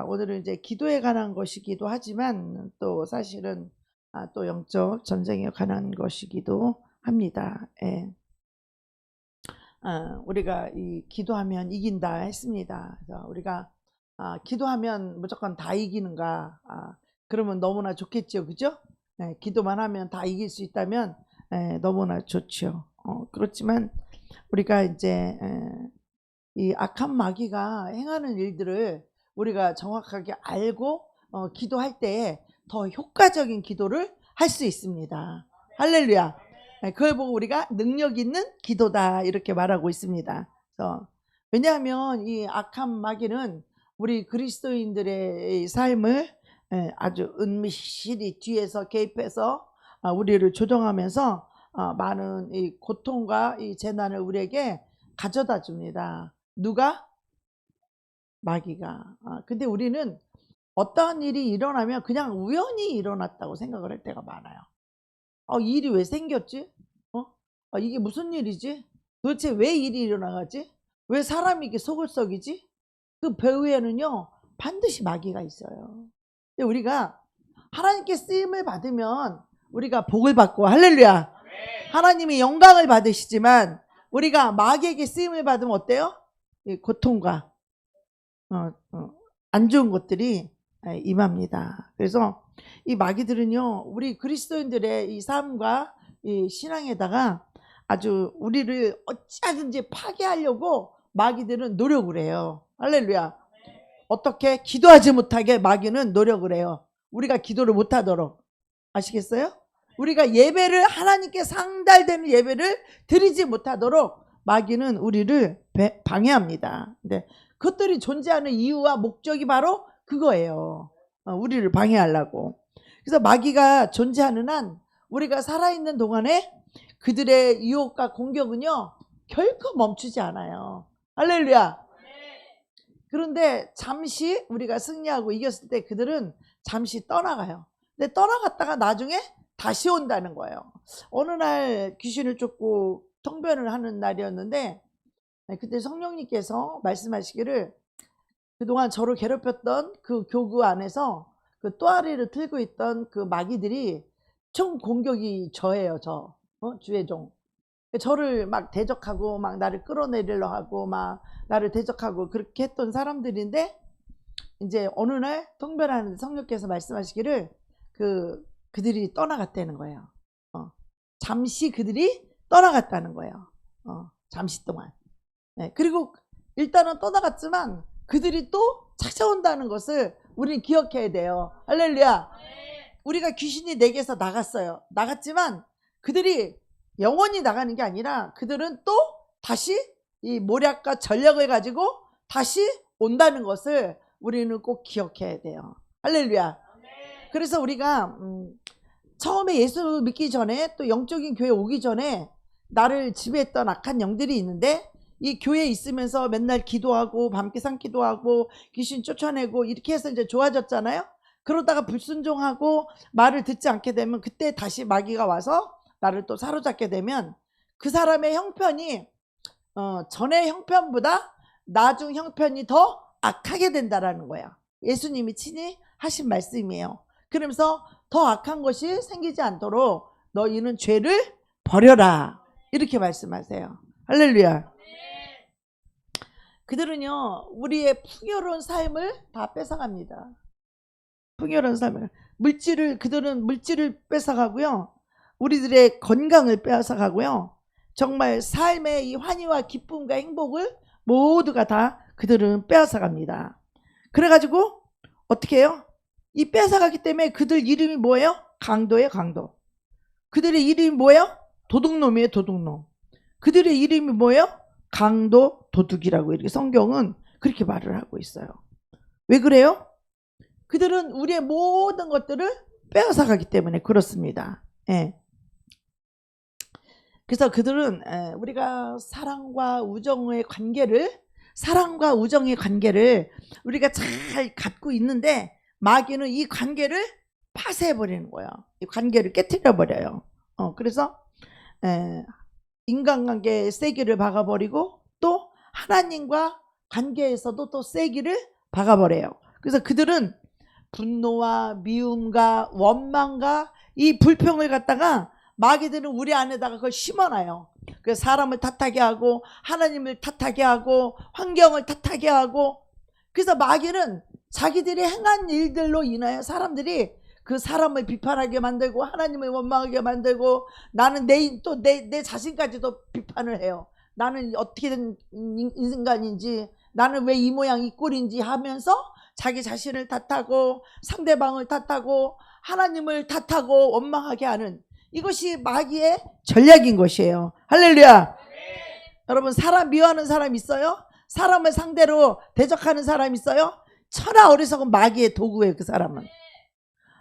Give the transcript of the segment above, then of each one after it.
오늘은 이제 기도에 관한 것이기도 하지만 또 사실은 또 영적 전쟁에 관한 것이기도 합니다. 예. 우리가 이 기도하면 이긴다 했습니다. 그래서 우리가 기도하면 무조건 다 이기는가? 그러면 너무나 좋겠죠, 그죠? 예, 기도만 하면 다 이길 수 있다면 너무나 좋죠. 그렇지만 우리가 이제 이 악한 마귀가 행하는 일들을 우리가 정확하게 알고 기도할 때에 더 효과적인 기도를 할 수 있습니다. 할렐루야. 그걸 보고 우리가 능력 있는 기도다 이렇게 말하고 있습니다. 그래서 왜냐하면 이 악한 마귀는 우리 그리스도인들의 삶을 아주 은밀히 뒤에서 개입해서 우리를 조종하면서 많은 이 고통과 이 재난을 우리에게 가져다 줍니다. 누가? 마귀가. 근데 우리는 어떠한 일이 일어나면 그냥 우연히 일어났다고 생각을 할 때가 많아요. 이 일이 왜 생겼지? 이게 무슨 일이지? 도대체 왜 일이 일어나가지? 왜 사람이 이렇게 속을 썩이지? 그 배후에는요 반드시 마귀가 있어요. 근데 우리가 하나님께 쓰임을 받으면 우리가 복을 받고, 할렐루야, 하나님이 영광을 받으시지만 우리가 마귀에게 쓰임을 받으면 어때요? 고통과 안 좋은 것들이 임합니다. 그래서 이 마귀들은요 우리 그리스도인들의 이 삶과 이 신앙에다가 아주 우리를 어찌하든지 파괴하려고 마귀들은 노력을 해요. 할렐루야. 어떻게? 기도하지 못하게 마귀는 노력을 해요. 우리가 기도를 못하도록. 아시겠어요? 우리가 예배를, 하나님께 상달되는 예배를 드리지 못하도록 마귀는 우리를 방해합니다. 근데 그것들이 존재하는 이유와 목적이 바로 그거예요. 우리를 방해하려고. 그래서 마귀가 존재하는 한 우리가 살아있는 동안에 그들의 유혹과 공격은요 결코 멈추지 않아요. 할렐루야. 그런데 잠시 우리가 승리하고 이겼을 때 그들은 잠시 떠나가요. 근데 떠나갔다가 나중에 다시 온다는 거예요. 어느 날 귀신을 쫓고 통변을 하는 날이었는데 그때 성령님께서 말씀하시기를 그동안 저를 괴롭혔던 그 교구 안에서 그 또아리를 틀고 있던 그 마귀들이 총 공격이 저예요. 주의 종. 저를 막 대적하고 막 나를 끌어내리려 하고 막 나를 대적하고 그렇게 했던 사람들인데 이제 어느 날 통변하는데 성령께서 말씀하시기를 그들이 떠나갔다는 거예요. 잠시 그들이 떠나갔다는 거예요. 잠시 동안. 그리고 일단은 떠나갔지만 그들이 또 찾아온다는 것을 우리는 기억해야 돼요. 할렐루야. 우리가 귀신이 내게서 나갔어요. 나갔지만 그들이 영원히 나가는 게 아니라 그들은 또 다시 이 모략과 전략을 가지고 다시 온다는 것을 우리는 꼭 기억해야 돼요. 할렐루야. 그래서 우리가 처음에 예수 믿기 전에 또 영적인 교회 오기 전에 나를 지배했던 악한 영들이 있는데 이 교회에 있으면서 맨날 기도하고 밤깨상 기도하고 귀신 쫓아내고 이렇게 해서 이제 좋아졌잖아요. 그러다가 불순종하고 말을 듣지 않게 되면 그때 다시 마귀가 와서 나를 또 사로잡게 되면 그 사람의 형편이 전의 형편보다 나중 형편이 더 악하게 된다라는 거야. 예수님이 친히 하신 말씀이에요. 그러면서 더 악한 것이 생기지 않도록 너희는 죄를 버려라 이렇게 말씀하세요. 할렐루야. 그들은요 우리의 풍요로운 삶을 다 뺏어갑니다. 풍요로운 삶을 그들은 물질을 뺏어가고요 우리들의 건강을 뺏어가고요 정말 삶의 이 환희와 기쁨과 행복을 모두가 다 그들은 빼앗아갑니다. 그래가지고 어떻게 해요? 이 뺏어가기 때문에 그들 이름이 뭐예요? 강도예요. 강도. 그들의 이름이 뭐예요? 도둑놈이에요. 도둑놈. 그들의 이름이 뭐예요? 강도 도둑이라고 이렇게 성경은 그렇게 말을 하고 있어요. 왜 그래요? 그들은 우리의 모든 것들을 빼앗아가기 때문에 그렇습니다. 예. 그래서 그들은 우리가 사랑과 우정의 관계를 우리가 잘 갖고 있는데 마귀는 이 관계를 파쇄해버리는 거예요. 이 관계를 깨트려버려요. 그래서 인간관계에 쐐기를 박아버리고 또 하나님과 관계에서도 또 쐐기를 박아버려요. 그래서 그들은 분노와 미움과 원망과 이 불평을 갖다가 마귀들은 우리 안에다가 그걸 심어놔요. 그래서 사람을 탓하게 하고 하나님을 탓하게 하고 환경을 탓하게 하고, 그래서 마귀는 자기들이 행한 일들로 인하여 사람들이 그 사람을 비판하게 만들고 하나님을 원망하게 만들고, 나는 내 자신까지도 비판을 해요. 나는 어떻게 된 인간인지, 나는 왜 이 모양 이 꼴인지 하면서 자기 자신을 탓하고 상대방을 탓하고 하나님을 탓하고 원망하게 하는, 이것이 마귀의 전략인 것이에요. 할렐루야. 여러분, 사람 미워하는 사람 있어요? 사람을 상대로 대적하는 사람 있어요? 천하 어리석은 마귀의 도구예요. 그 사람은.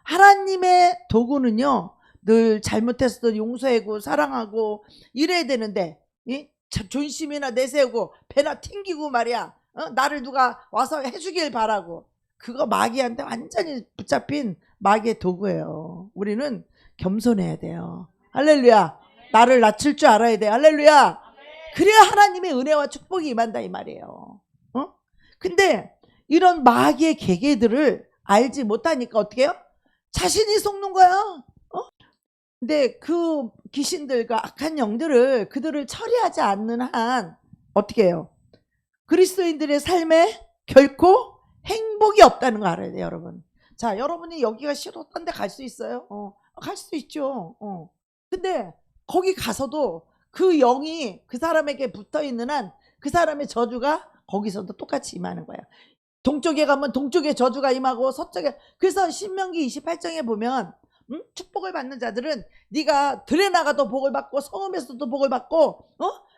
하나님의 도구는요, 늘 잘못했어도 용서하고 사랑하고 이래야 되는데, 존심이나 내세우고 배나 튕기고 말이야, 나를 누가 와서 해주길 바라고, 그거 마귀한테 완전히 붙잡힌 마귀의 도구예요. 우리는 겸손해야 돼요. 할렐루야. 나를 낮출 줄 알아야 돼. 할렐루야. 그래야 하나님의 은혜와 축복이 임한다 이 말이에요. 근데 이런 마귀의 계계들을 알지 못하니까 어떻게 해요? 자신이 속는 거야. 근데 그 귀신들과 악한 영들을 그들을 처리하지 않는 한 어떻게 해요? 그리스도인들의 삶에 결코 행복이 없다는 거 알아야 돼요, 여러분. 자, 여러분이 여기가 싫어 딴 데 갈 수 있어요? 갈 수도 있죠. 근데 거기 가서도 그 영이 그 사람에게 붙어 있는 한 그 사람의 저주가 거기서도 똑같이 임하는 거예요. 동쪽에 가면 동쪽에 저주가 임하고 서쪽에, 그래서 신명기 28장에 보면 축복을 받는 자들은 네가 들에 나가도 복을 받고 성읍에서도 복을 받고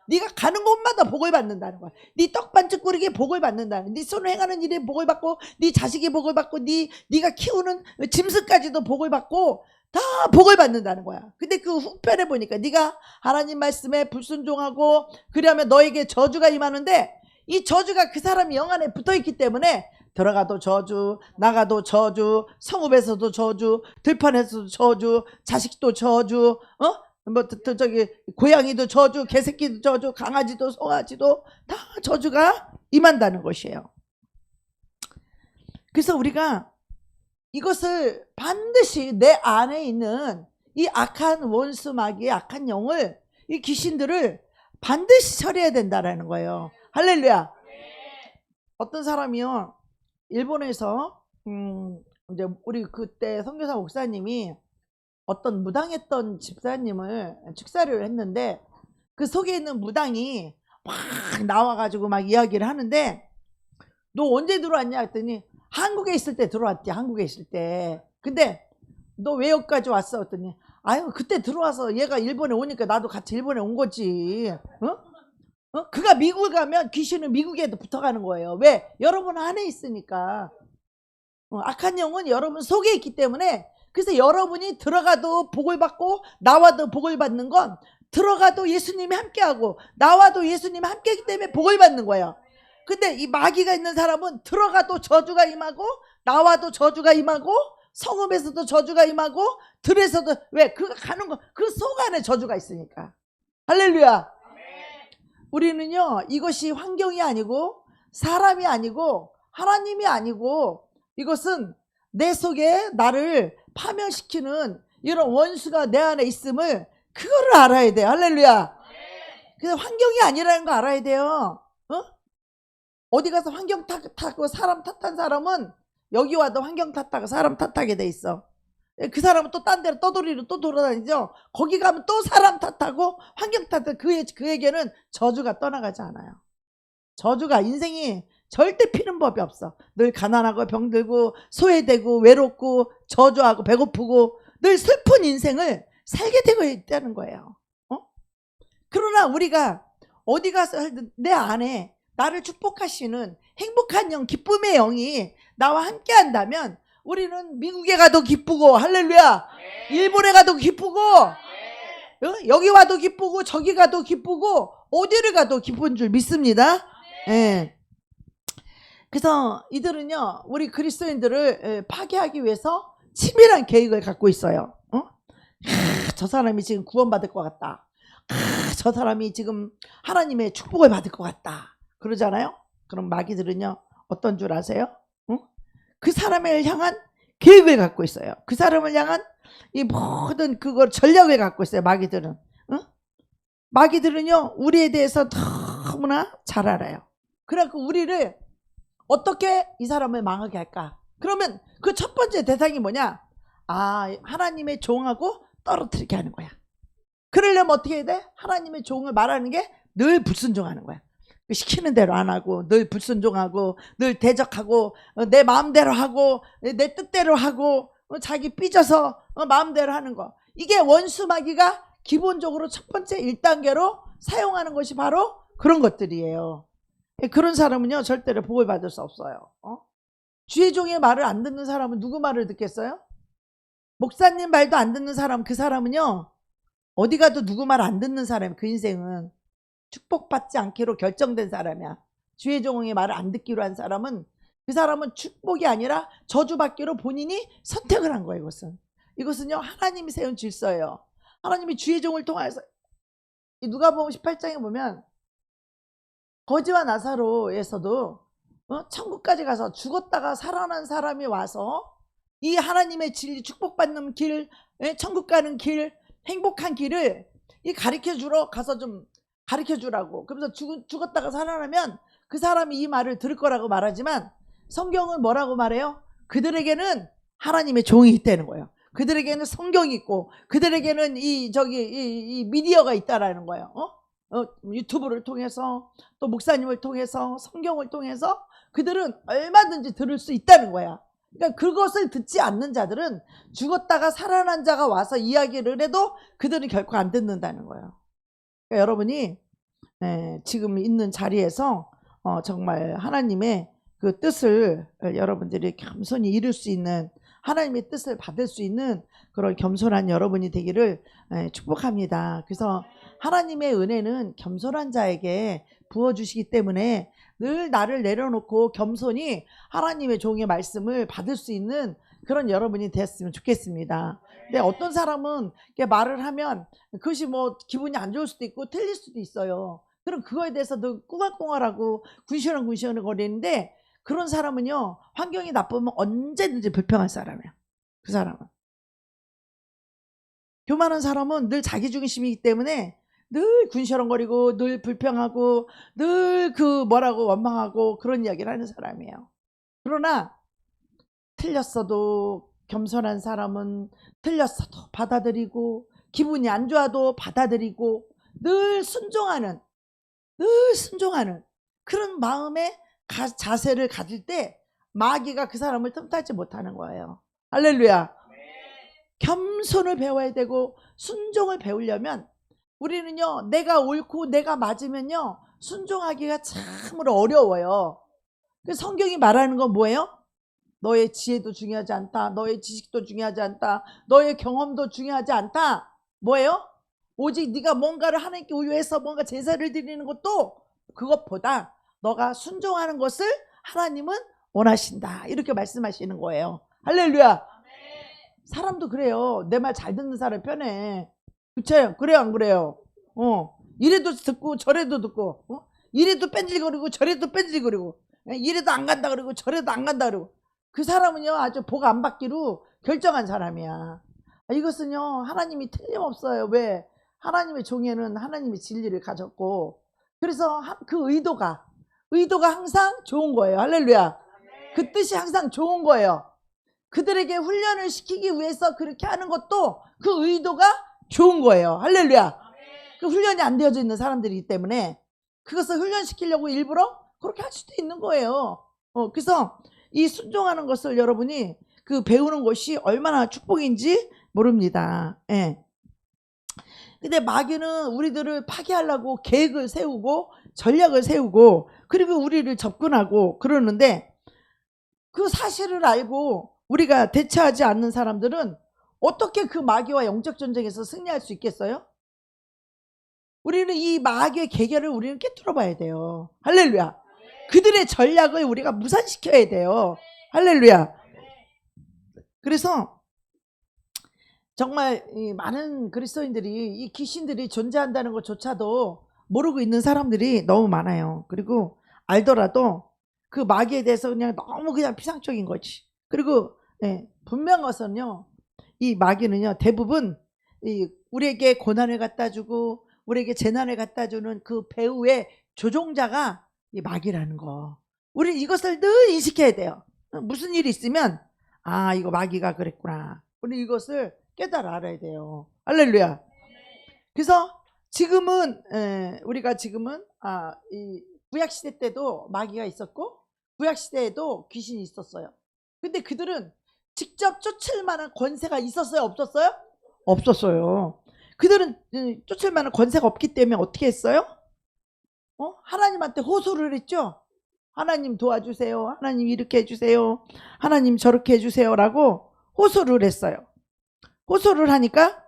네가 가는 곳마다 복을 받는다는 거야. 네 떡반죽 꾸리기에 복을 받는다는, 네 손을 행하는 일에 복을 받고 네 자식이 복을 받고 네가 키우는 짐승까지도 복을 받고 다 복을 받는다는 거야. 근데 그 후편에 보니까 네가 하나님 말씀에 불순종하고 그러면 너에게 저주가 임하는데, 이 저주가 그 사람 영 안에 붙어있기 때문에 들어가도 저주, 나가도 저주, 성읍에서도 저주, 들판에서도 저주, 자식도 저주, 저기 고양이도 저주, 개새끼도 저주, 강아지도 송아지도 다 저주가 임한다는 것이에요. 그래서 우리가 이것을 반드시 내 안에 있는 이 악한 원수 마귀의 악한 영을, 이 귀신들을 반드시 처리해야 된다라는 거예요. 할렐루야. 어떤 사람이요, 일본에서 이제 우리 그때 선교사 목사님이 어떤 무당했던 집사님을 축사를 했는데, 그 속에 있는 무당이 막 나와가지고 막 이야기를 하는데, 너 언제 들어왔냐 했더니 한국에 있을 때 들어왔지, 한국에 있을 때. 근데 너 왜 여기까지 왔어 했더니, 아유 그때 들어와서 얘가 일본에 오니까 나도 같이 일본에 온 거지. 그가 미국에 가면 귀신은 미국에도 붙어가는 거예요. 왜? 여러분 안에 있으니까. 악한 영은 여러분 속에 있기 때문에. 그래서 여러분이 들어가도 복을 받고 나와도 복을 받는 건, 들어가도 예수님이 함께하고 나와도 예수님이 함께하기 때문에 복을 받는 거예요. 근데 이 마귀가 있는 사람은 들어가도 저주가 임하고 나와도 저주가 임하고 성읍에서도 저주가 임하고 들에서도, 왜? 그가 가는 거 그 속 안에 저주가 있으니까. 할렐루야. 우리는요, 이것이 환경이 아니고 사람이 아니고 하나님이 아니고, 이것은 내 속에 나를 파멸시키는 이런 원수가 내 안에 있음을, 그거를 알아야 돼요. 할렐루야. 그래서 환경이 아니라는 거 알아야 돼요. 어디 가서 환경 탓하고 사람 탓한 사람은 여기 와도 환경 탓하고 사람 탓하게 돼 있어. 그 사람은 또 딴 데로 떠돌이로 또 돌아다니죠. 거기 가면 또 사람 탓하고 환경 탓하고, 그에게는 저주가 떠나가지 않아요. 저주가, 인생이 절대 피는 법이 없어. 늘 가난하고 병들고 소외되고 외롭고 저주하고 배고프고 늘 슬픈 인생을 살게 되고 있다는 거예요. 그러나 우리가 어디 가서 내 안에 나를 축복하시는 행복한 영, 기쁨의 영이 나와 함께 한다면 우리는 미국에 가도 기쁘고, 할렐루야, 일본에 가도 기쁘고, 여기 와도 기쁘고 저기 가도 기쁘고 어디를 가도 기쁜 줄 믿습니다. 예. 그래서 이들은요, 우리 그리스도인들을 파괴하기 위해서 치밀한 계획을 갖고 있어요. 저 사람이 지금 구원받을 것 같다. 저 사람이 지금 하나님의 축복을 받을 것 같다. 그러잖아요. 그럼 마귀들은요, 어떤 줄 아세요? 그 사람을 향한 계획을 갖고 있어요. 그 사람을 향한 이 모든 그걸 전략을 갖고 있어요. 마귀들은. 마귀들은요, 우리에 대해서 너무나 잘 알아요. 그래갖고 우리를 어떻게 이 사람을 망하게 할까? 그러면 그 첫 번째 대상이 뭐냐? 하나님의 종하고 떨어뜨리게 하는 거야. 그러려면 어떻게 해야 돼? 하나님의 종을 말하는 게 늘 불순종하는 거야. 시키는 대로 안 하고, 늘 불순종하고, 늘 대적하고, 내 마음대로 하고, 내 뜻대로 하고, 자기 삐져서 마음대로 하는 거. 이게 원수 마귀가 기본적으로 첫 번째 1단계로 사용하는 것이 바로 그런 것들이에요. 그런 사람은요, 절대로 복을 받을 수 없어요. 주의 종의 말을 안 듣는 사람은 누구 말을 듣겠어요? 목사님 말도 안 듣는 사람, 그 사람은요, 어디 가도 누구 말 안 듣는 사람, 그 인생은 축복받지 않기로 결정된 사람이야. 주의 종의 말을 안 듣기로 한 사람은, 그 사람은 축복이 아니라 저주받기로 본인이 선택을 한 거예요. 이것은요, 하나님이 세운 질서예요. 하나님이 주의 종을 통해서, 누가복음 18장에 보면 거지와 나사로에서도 천국까지 가서 죽었다가 살아난 사람이 와서 이 하나님의 진리, 축복받는 길, 천국 가는 길, 행복한 길을 가르쳐 주러 가서 좀 가르쳐 주라고. 그러면서 죽었다가 살아나면 그 사람이 이 말을 들을 거라고 말하지만, 성경은 뭐라고 말해요? 그들에게는 하나님의 종이 있다는 거예요. 그들에게는 성경이 있고, 그들에게는 이 미디어가 있다라는 거예요. 유튜브를 통해서, 또 목사님을 통해서, 성경을 통해서 그들은 얼마든지 들을 수 있다는 거야. 그러니까 그것을 듣지 않는 자들은, 죽었다가 살아난 자가 와서 이야기를 해도 그들은 결코 안 듣는다는 거예요. 그러니까 여러분이 지금 있는 자리에서 정말 하나님의 그 뜻을 여러분들이 겸손히 이룰 수 있는, 하나님의 뜻을 받을 수 있는 그런 겸손한 여러분이 되기를 축복합니다. 그래서 하나님의 은혜는 겸손한 자에게 부어주시기 때문에 늘 나를 내려놓고 겸손히 하나님의 종의 말씀을 받을 수 있는 그런 여러분이 됐으면 좋겠습니다. 근데 어떤 사람은 말을 하면 그것이 뭐 기분이 안 좋을 수도 있고 틀릴 수도 있어요. 그럼 그거에 대해서 늘 꿍얼꿍얼하고 군시렁군시렁 거리는데, 그런 사람은요, 환경이 나쁘면 언제든지 불평할 사람이야. 그 사람은. 교만한 사람은 늘 자기중심이기 때문에 늘 군시렁거리고 늘 불평하고 늘 뭐라고 원망하고 그런 이야기를 하는 사람이에요. 그러나 틀렸어도 겸손한 사람은 틀렸어도 받아들이고, 기분이 안 좋아도 받아들이고, 늘 순종하는 그런 마음의 자세를 가질 때 마귀가 그 사람을 틈타지 못하는 거예요. 할렐루야. 겸손을 배워야 되고 순종을 배우려면, 우리는요, 내가 옳고 내가 맞으면요, 순종하기가 참으로 어려워요. 그래서 성경이 말하는 건 뭐예요? 너의 지혜도 중요하지 않다. 너의 지식도 중요하지 않다. 너의 경험도 중요하지 않다. 뭐예요? 오직 네가 뭔가를 하나님께 위해서 뭔가 제사를 드리는 것도, 그것보다 너가 순종하는 것을 하나님은 원하신다. 이렇게 말씀하시는 거예요. 할렐루야. 사람도 그래요. 내 말 잘 듣는 사람이 편해. 그쵸? 그래요, 안 그래요? 이래도 듣고 저래도 듣고, 이래도 뺀질거리고 저래도 뺀질거리고, 이래도 안 간다 그러고 저래도 안 간다 그러고, 그 사람은요, 아주 복 안 받기로 결정한 사람이야. 이것은요, 하나님이 틀림없어요. 왜? 하나님의 종에는 하나님의 진리를 가졌고, 그래서 그 의도가 항상 좋은 거예요. 할렐루야. 그 뜻이 항상 좋은 거예요. 그들에게 훈련을 시키기 위해서 그렇게 하는 것도 그 의도가 좋은 거예요. 할렐루야. 그 훈련이 안 되어져 있는 사람들이기 때문에 그것을 훈련시키려고 일부러 그렇게 할 수도 있는 거예요. 그래서 이 순종하는 것을 여러분이 배우는 것이 얼마나 축복인지 모릅니다. 예. 근데 마귀는 우리들을 파괴하려고 계획을 세우고 전략을 세우고, 그리고 우리를 접근하고 그러는데, 그 사실을 알고 우리가 대처하지 않는 사람들은 어떻게 그 마귀와 영적 전쟁에서 승리할 수 있겠어요? 우리는 이 마귀의 계계를 우리는 깨뚫어 봐야 돼요. 할렐루야. 그들의 전략을 우리가 무산시켜야 돼요. 할렐루야. 그래서 정말 많은 그리스도인들이 이 귀신들이 존재한다는 것조차도 모르고 있는 사람들이 너무 많아요. 그리고 알더라도 그 마귀에 대해서 그냥 너무 그냥 피상적인 거지. 그리고 분명해서는요, 이 마귀는요 대부분 우리에게 고난을 갖다 주고 우리에게 재난을 갖다 주는 그 배후의 조종자가 이 마귀라는 거, 우리 이것을 늘 인식해야 돼요. 무슨 일이 있으면 이거 마귀가 그랬구나, 우리 이것을 깨달아 알아야 돼요. 할렐루야. 그래서 지금은 우리가 지금은 이 구약시대 때도 마귀가 있었고 구약시대에도 귀신이 있었어요. 근데 그들은 직접 쫓을 만한 권세가 있었어요, 없었어요? 없었어요. 그들은 쫓을 만한 권세가 없기 때문에 어떻게 했어요? 하나님한테 호소를 했죠. 하나님 도와주세요, 하나님 이렇게 해주세요, 하나님 저렇게 해주세요 라고 호소를 했어요. 호소를 하니까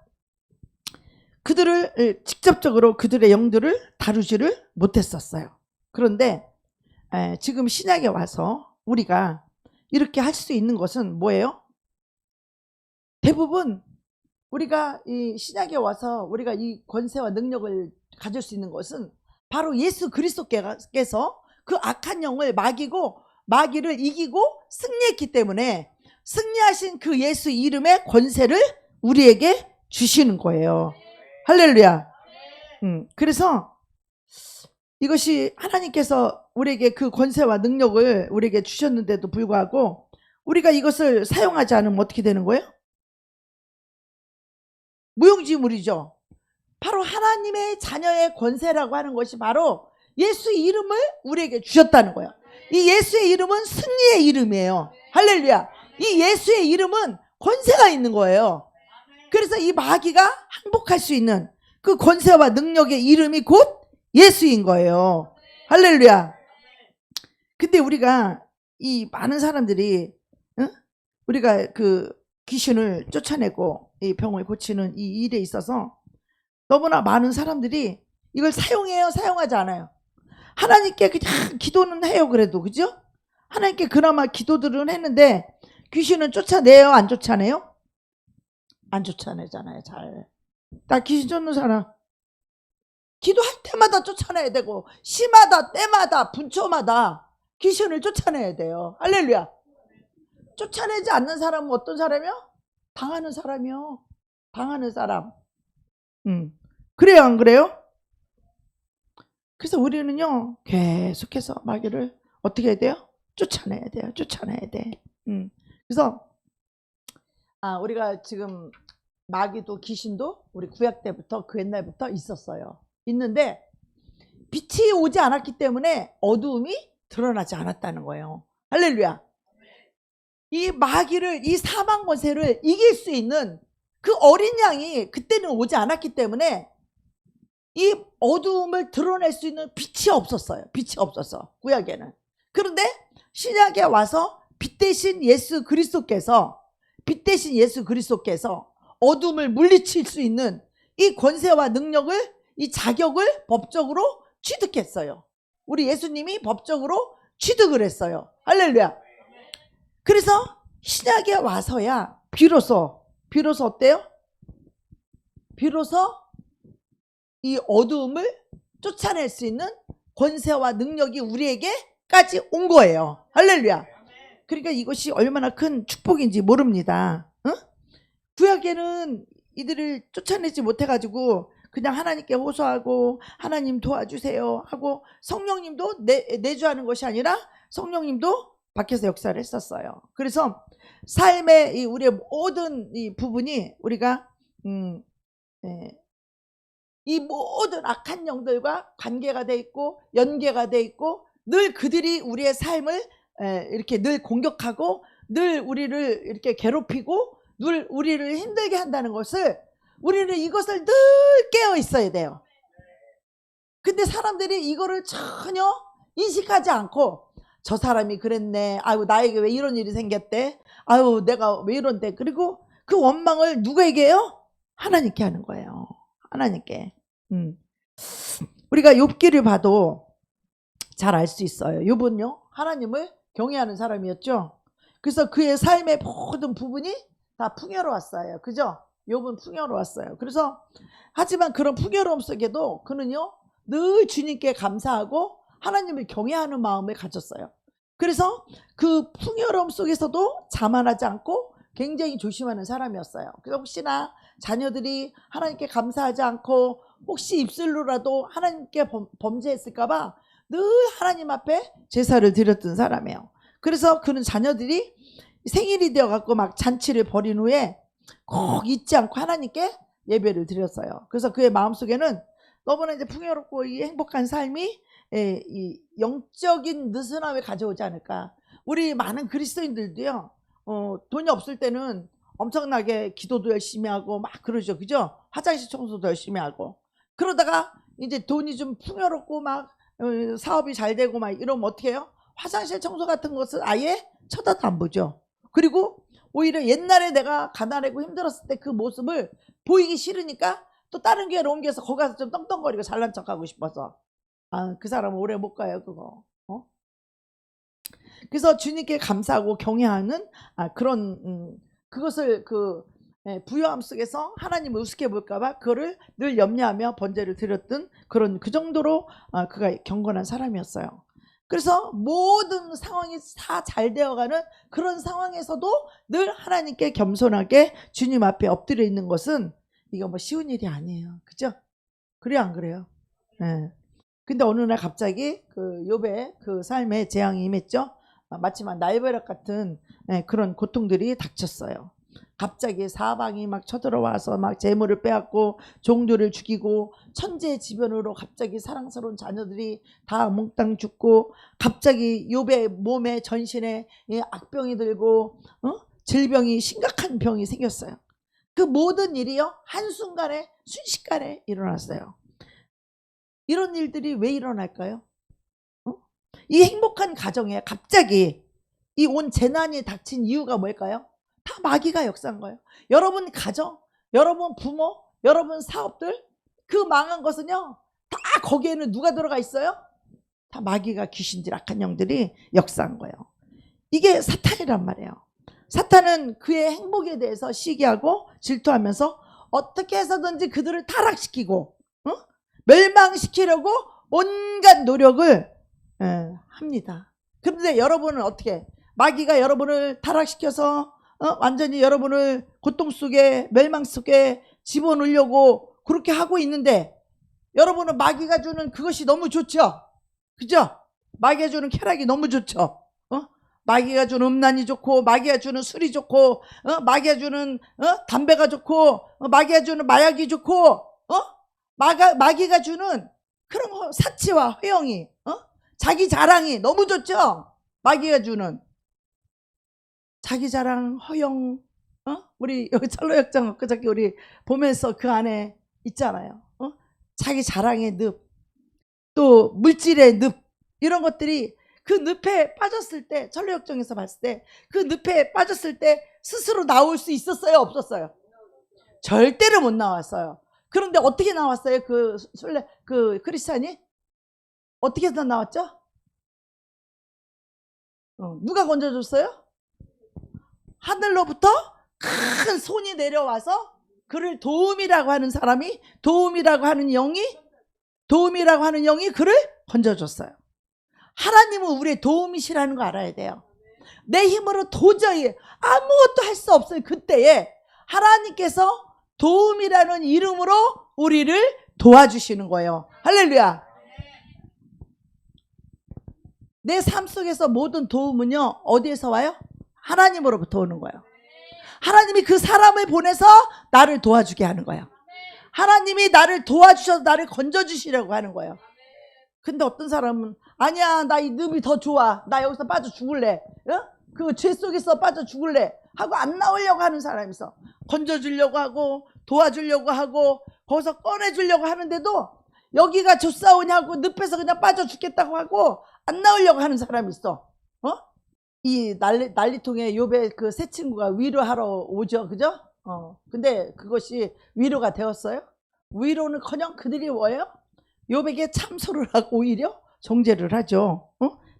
그들을 직접적으로 그들의 영들을 다루지를 못했었어요. 그런데 지금 신약에 와서 우리가 이렇게 할 수 있는 것은 뭐예요? 대부분 우리가 이 신약에 와서 우리가 이 권세와 능력을 가질 수 있는 것은 바로 예수 그리스도께서 그 악한 영을 마귀를 이기고 승리했기 때문에 승리하신 그 예수 이름의 권세를 우리에게 주시는 거예요. 할렐루야. 그래서 이것이 하나님께서 우리에게 그 권세와 능력을 우리에게 주셨는데도 불구하고 우리가 이것을 사용하지 않으면 어떻게 되는 거예요? 무용지물이죠. 바로 하나님의 자녀의 권세라고 하는 것이 바로 예수 이름을 우리에게 주셨다는 거예요. 이 예수의 이름은 승리의 이름이에요. 할렐루야. 이 예수의 이름은 권세가 있는 거예요. 그래서 이 마귀가 항복할 수 있는 그 권세와 능력의 이름이 곧 예수인 거예요. 할렐루야. 근데 우리가 이 많은 사람들이 우리가 그 귀신을 쫓아내고 이 병을 고치는 이 일에 있어서 너무나 많은 사람들이 이걸 사용해요, 사용하지 않아요? 하나님께 그냥 기도는 해요. 그래도 그죠? 하나님께 그나마 기도들은 했는데 귀신은 쫓아내요, 안 쫓아내요? 안 쫓아내잖아요. 잘. 나 귀신 쫓는 사람 기도할 때마다 쫓아내야 되고 시마다 때마다 분초마다 귀신을 쫓아내야 돼요. 할렐루야. 쫓아내지 않는 사람은 어떤 사람이요? 당하는 사람이요. 당하는 사람. 그래요, 안 그래요? 그래서 우리는요 계속해서 마귀를 어떻게 해야 돼요? 쫓아내야 돼요. 쫓아내야 돼. 그래서 우리가 지금 마귀도 귀신도 우리 구약 때부터 그 옛날부터 있었어요. 있는데 빛이 오지 않았기 때문에 어두움이 드러나지 않았다는 거예요. 할렐루야. 이 마귀를, 이 사망 권세를 이길 수 있는 그 어린 양이 그때는 오지 않았기 때문에 이 어두움을 드러낼 수 있는 빛이 없었어요. 빛이 없었어, 구약에는. 그런데 신약에 와서 빛 대신 예수 그리스도께서 어둠을 물리칠 수 있는 이 권세와 능력을, 이 자격을 법적으로 취득했어요. 우리 예수님이 법적으로 취득을 했어요. 할렐루야. 그래서 신약에 와서야 비로소 어때요? 비로소 이 어두움을 쫓아낼 수 있는 권세와 능력이 우리에게까지 온 거예요. 할렐루야. 그러니까 이것이 얼마나 큰 축복인지 모릅니다. 구약에는 이들을 쫓아내지 못해가지고 그냥 하나님께 호소하고 하나님 도와주세요 하고 성령님도 내주하는 것이 아니라 성령님도 밖에서 역사를 했었어요. 그래서 삶의 우리의 모든 이 부분이 우리가 이 모든 악한 영들과 관계가 돼 있고 연계가 돼 있고 늘 그들이 우리의 삶을 이렇게 늘 공격하고 늘 우리를 이렇게 괴롭히고 늘 우리를 힘들게 한다는 것을 우리는 이것을 늘 깨어 있어야 돼요. 근데 사람들이 이거를 전혀 인식하지 않고 저 사람이 그랬네, 아유 나에게 왜 이런 일이 생겼대, 아유 내가 왜 이런데, 그리고 그 원망을 누구에게 해요? 하나님께 하는 거예요. 하나님께. 우리가 욥기를 봐도 잘 알 수 있어요. 욥은요 하나님을 경외하는 사람이었죠. 그래서 그의 삶의 모든 부분이 다 풍요로웠어요. 그죠? 욥은 풍요로웠어요. 그래서 하지만 그런 풍요로움 속에도 그는요 늘 주님께 감사하고 하나님을 경외하는 마음을 가졌어요. 그래서 그 풍요로움 속에서도 자만하지 않고 굉장히 조심하는 사람이었어요. 그래서 혹시나 자녀들이 하나님께 감사하지 않고 혹시 입술로라도 하나님께 범죄했을까봐 늘 하나님 앞에 제사를 드렸던 사람이에요. 그래서 그는 자녀들이 생일이 되어갖고 막 잔치를 벌인 후에 꼭 잊지 않고 하나님께 예배를 드렸어요. 그래서 그의 마음속에는 너무나 이제 풍요롭고 이 행복한 삶이 이 영적인 느슨함을 가져오지 않을까. 우리 많은 그리스도인들도요, 돈이 없을 때는 엄청나게 기도도 열심히 하고 막 그러죠. 그죠? 화장실 청소도 열심히 하고. 그러다가 이제 돈이 좀 풍요롭고 막 사업이 잘 되고 막 이러면 어떻게 해요? 화장실 청소 같은 것을 아예 쳐다도 안 보죠. 그리고 오히려 옛날에 내가 가난하고 힘들었을 때 그 모습을 보이기 싫으니까 또 다른 교회로 옮겨서 거기 가서 좀 떵떵거리고 잘난 척하고 싶어서. 그 사람은 오래 못 가요, 그거. 그래서 주님께 감사하고 경외하는 그런 그것을 부요함 속에서 하나님을 우습게 볼까봐 그거를 늘 염려하며 번제를 드렸던 그런 그 정도로 그가 경건한 사람이었어요. 그래서 모든 상황이 다 잘 되어가는 그런 상황에서도 늘 하나님께 겸손하게 주님 앞에 엎드려 있는 것은 이거 뭐 쉬운 일이 아니에요. 그죠? 그래요, 안 그래요? 네. 근데 어느 날 갑자기 그 욥의 그 삶에 재앙이 임했죠. 마치 날벼락 같은 그런 고통들이 닥쳤어요. 갑자기 사방이 막 쳐들어와서 막 재물을 빼앗고 종들을 죽이고 천재지변으로 갑자기 사랑스러운 자녀들이 다 몽땅 죽고 갑자기 욥의 몸에 전신에 악병이 들고 질병이 심각한 병이 생겼어요. 그 모든 일이요 한순간에 순식간에 일어났어요. 이런 일들이 왜 일어날까요? 이 행복한 가정에 갑자기 이 온 재난이 닥친 이유가 뭘까요? 다 마귀가 역사한 거예요. 여러분 가정, 여러분 부모, 여러분 사업들 그 망한 것은요 다 거기에는 누가 들어가 있어요? 다 마귀가 귀신들 악한 영들이 역사한 거예요. 이게 사탄이란 말이에요. 사탄은 그의 행복에 대해서 시기하고 질투하면서 어떻게 해서든지 그들을 타락시키고 멸망시키려고 온갖 노력을 합니다. 그런데 여러분은 어떻게 마귀가 여러분을 타락시켜서 완전히 여러분을 고통 속에 멸망 속에 집어넣으려고 그렇게 하고 있는데 여러분은 마귀가 주는 그것이 너무 좋죠. 그죠? 마귀가 주는 쾌락이 너무 좋죠. 마귀가 주는 음란이 좋고 마귀가 주는 술이 좋고 마귀가 주는 담배가 좋고 마귀가 주는 마약이 좋고 마귀가 주는 그런 사치와 허영이 자기 자랑이 너무 좋죠. 마귀가 주는 자기 자랑, 허영, 우리 여기 철로역장 그저께 우리 보면서 그 안에 있잖아요. 자기 자랑의 늪, 또 물질의 늪 이런 것들이 그 늪에 빠졌을 때 철로역정에서 봤을 때 그 늪에 빠졌을 때 스스로 나올 수 있었어요, 없었어요? 절대로 못 나왔어요. 그런데 어떻게 나왔어요? 그 크리스찬이 어떻게 해서 나왔죠? 누가 건져줬어요? 하늘로부터 큰 손이 내려와서 그를 도움이라고 하는 사람이 도움이라고 하는 영이 그를 건져줬어요. 하나님은 우리의 도움이시라는 거 알아야 돼요. 내 힘으로 도저히 아무것도 할 수 없어요. 그때에 하나님께서 도움이라는 이름으로 우리를 도와주시는 거예요. 할렐루야. 내 삶 속에서 모든 도움은요 어디에서 와요? 하나님으로부터 오는 거예요. 하나님이 그 사람을 보내서 나를 도와주게 하는 거예요. 하나님이 나를 도와주셔서 나를 건져주시려고 하는 거예요. 근데 어떤 사람은 아니야 나 이 늪이 더 좋아 나 여기서 빠져 죽을래 그 죄 속에서 빠져 죽을래 하고 안 나오려고 하는 사람이 있어. 건져주려고 하고 도와주려고 하고 거기서 꺼내주려고 하는데도 여기가 좋사오냐고 늪에서 그냥 빠져 죽겠다고 하고 안 나오려고 하는 사람이 있어. 이 난리통에 욥의 그 세 친구가 위로하러 오죠. 그죠? 근데 그것이 위로가 되었어요? 위로는커녕 그들이 뭐예요? 욥에게 참소를 하고 오히려 정죄를 하죠.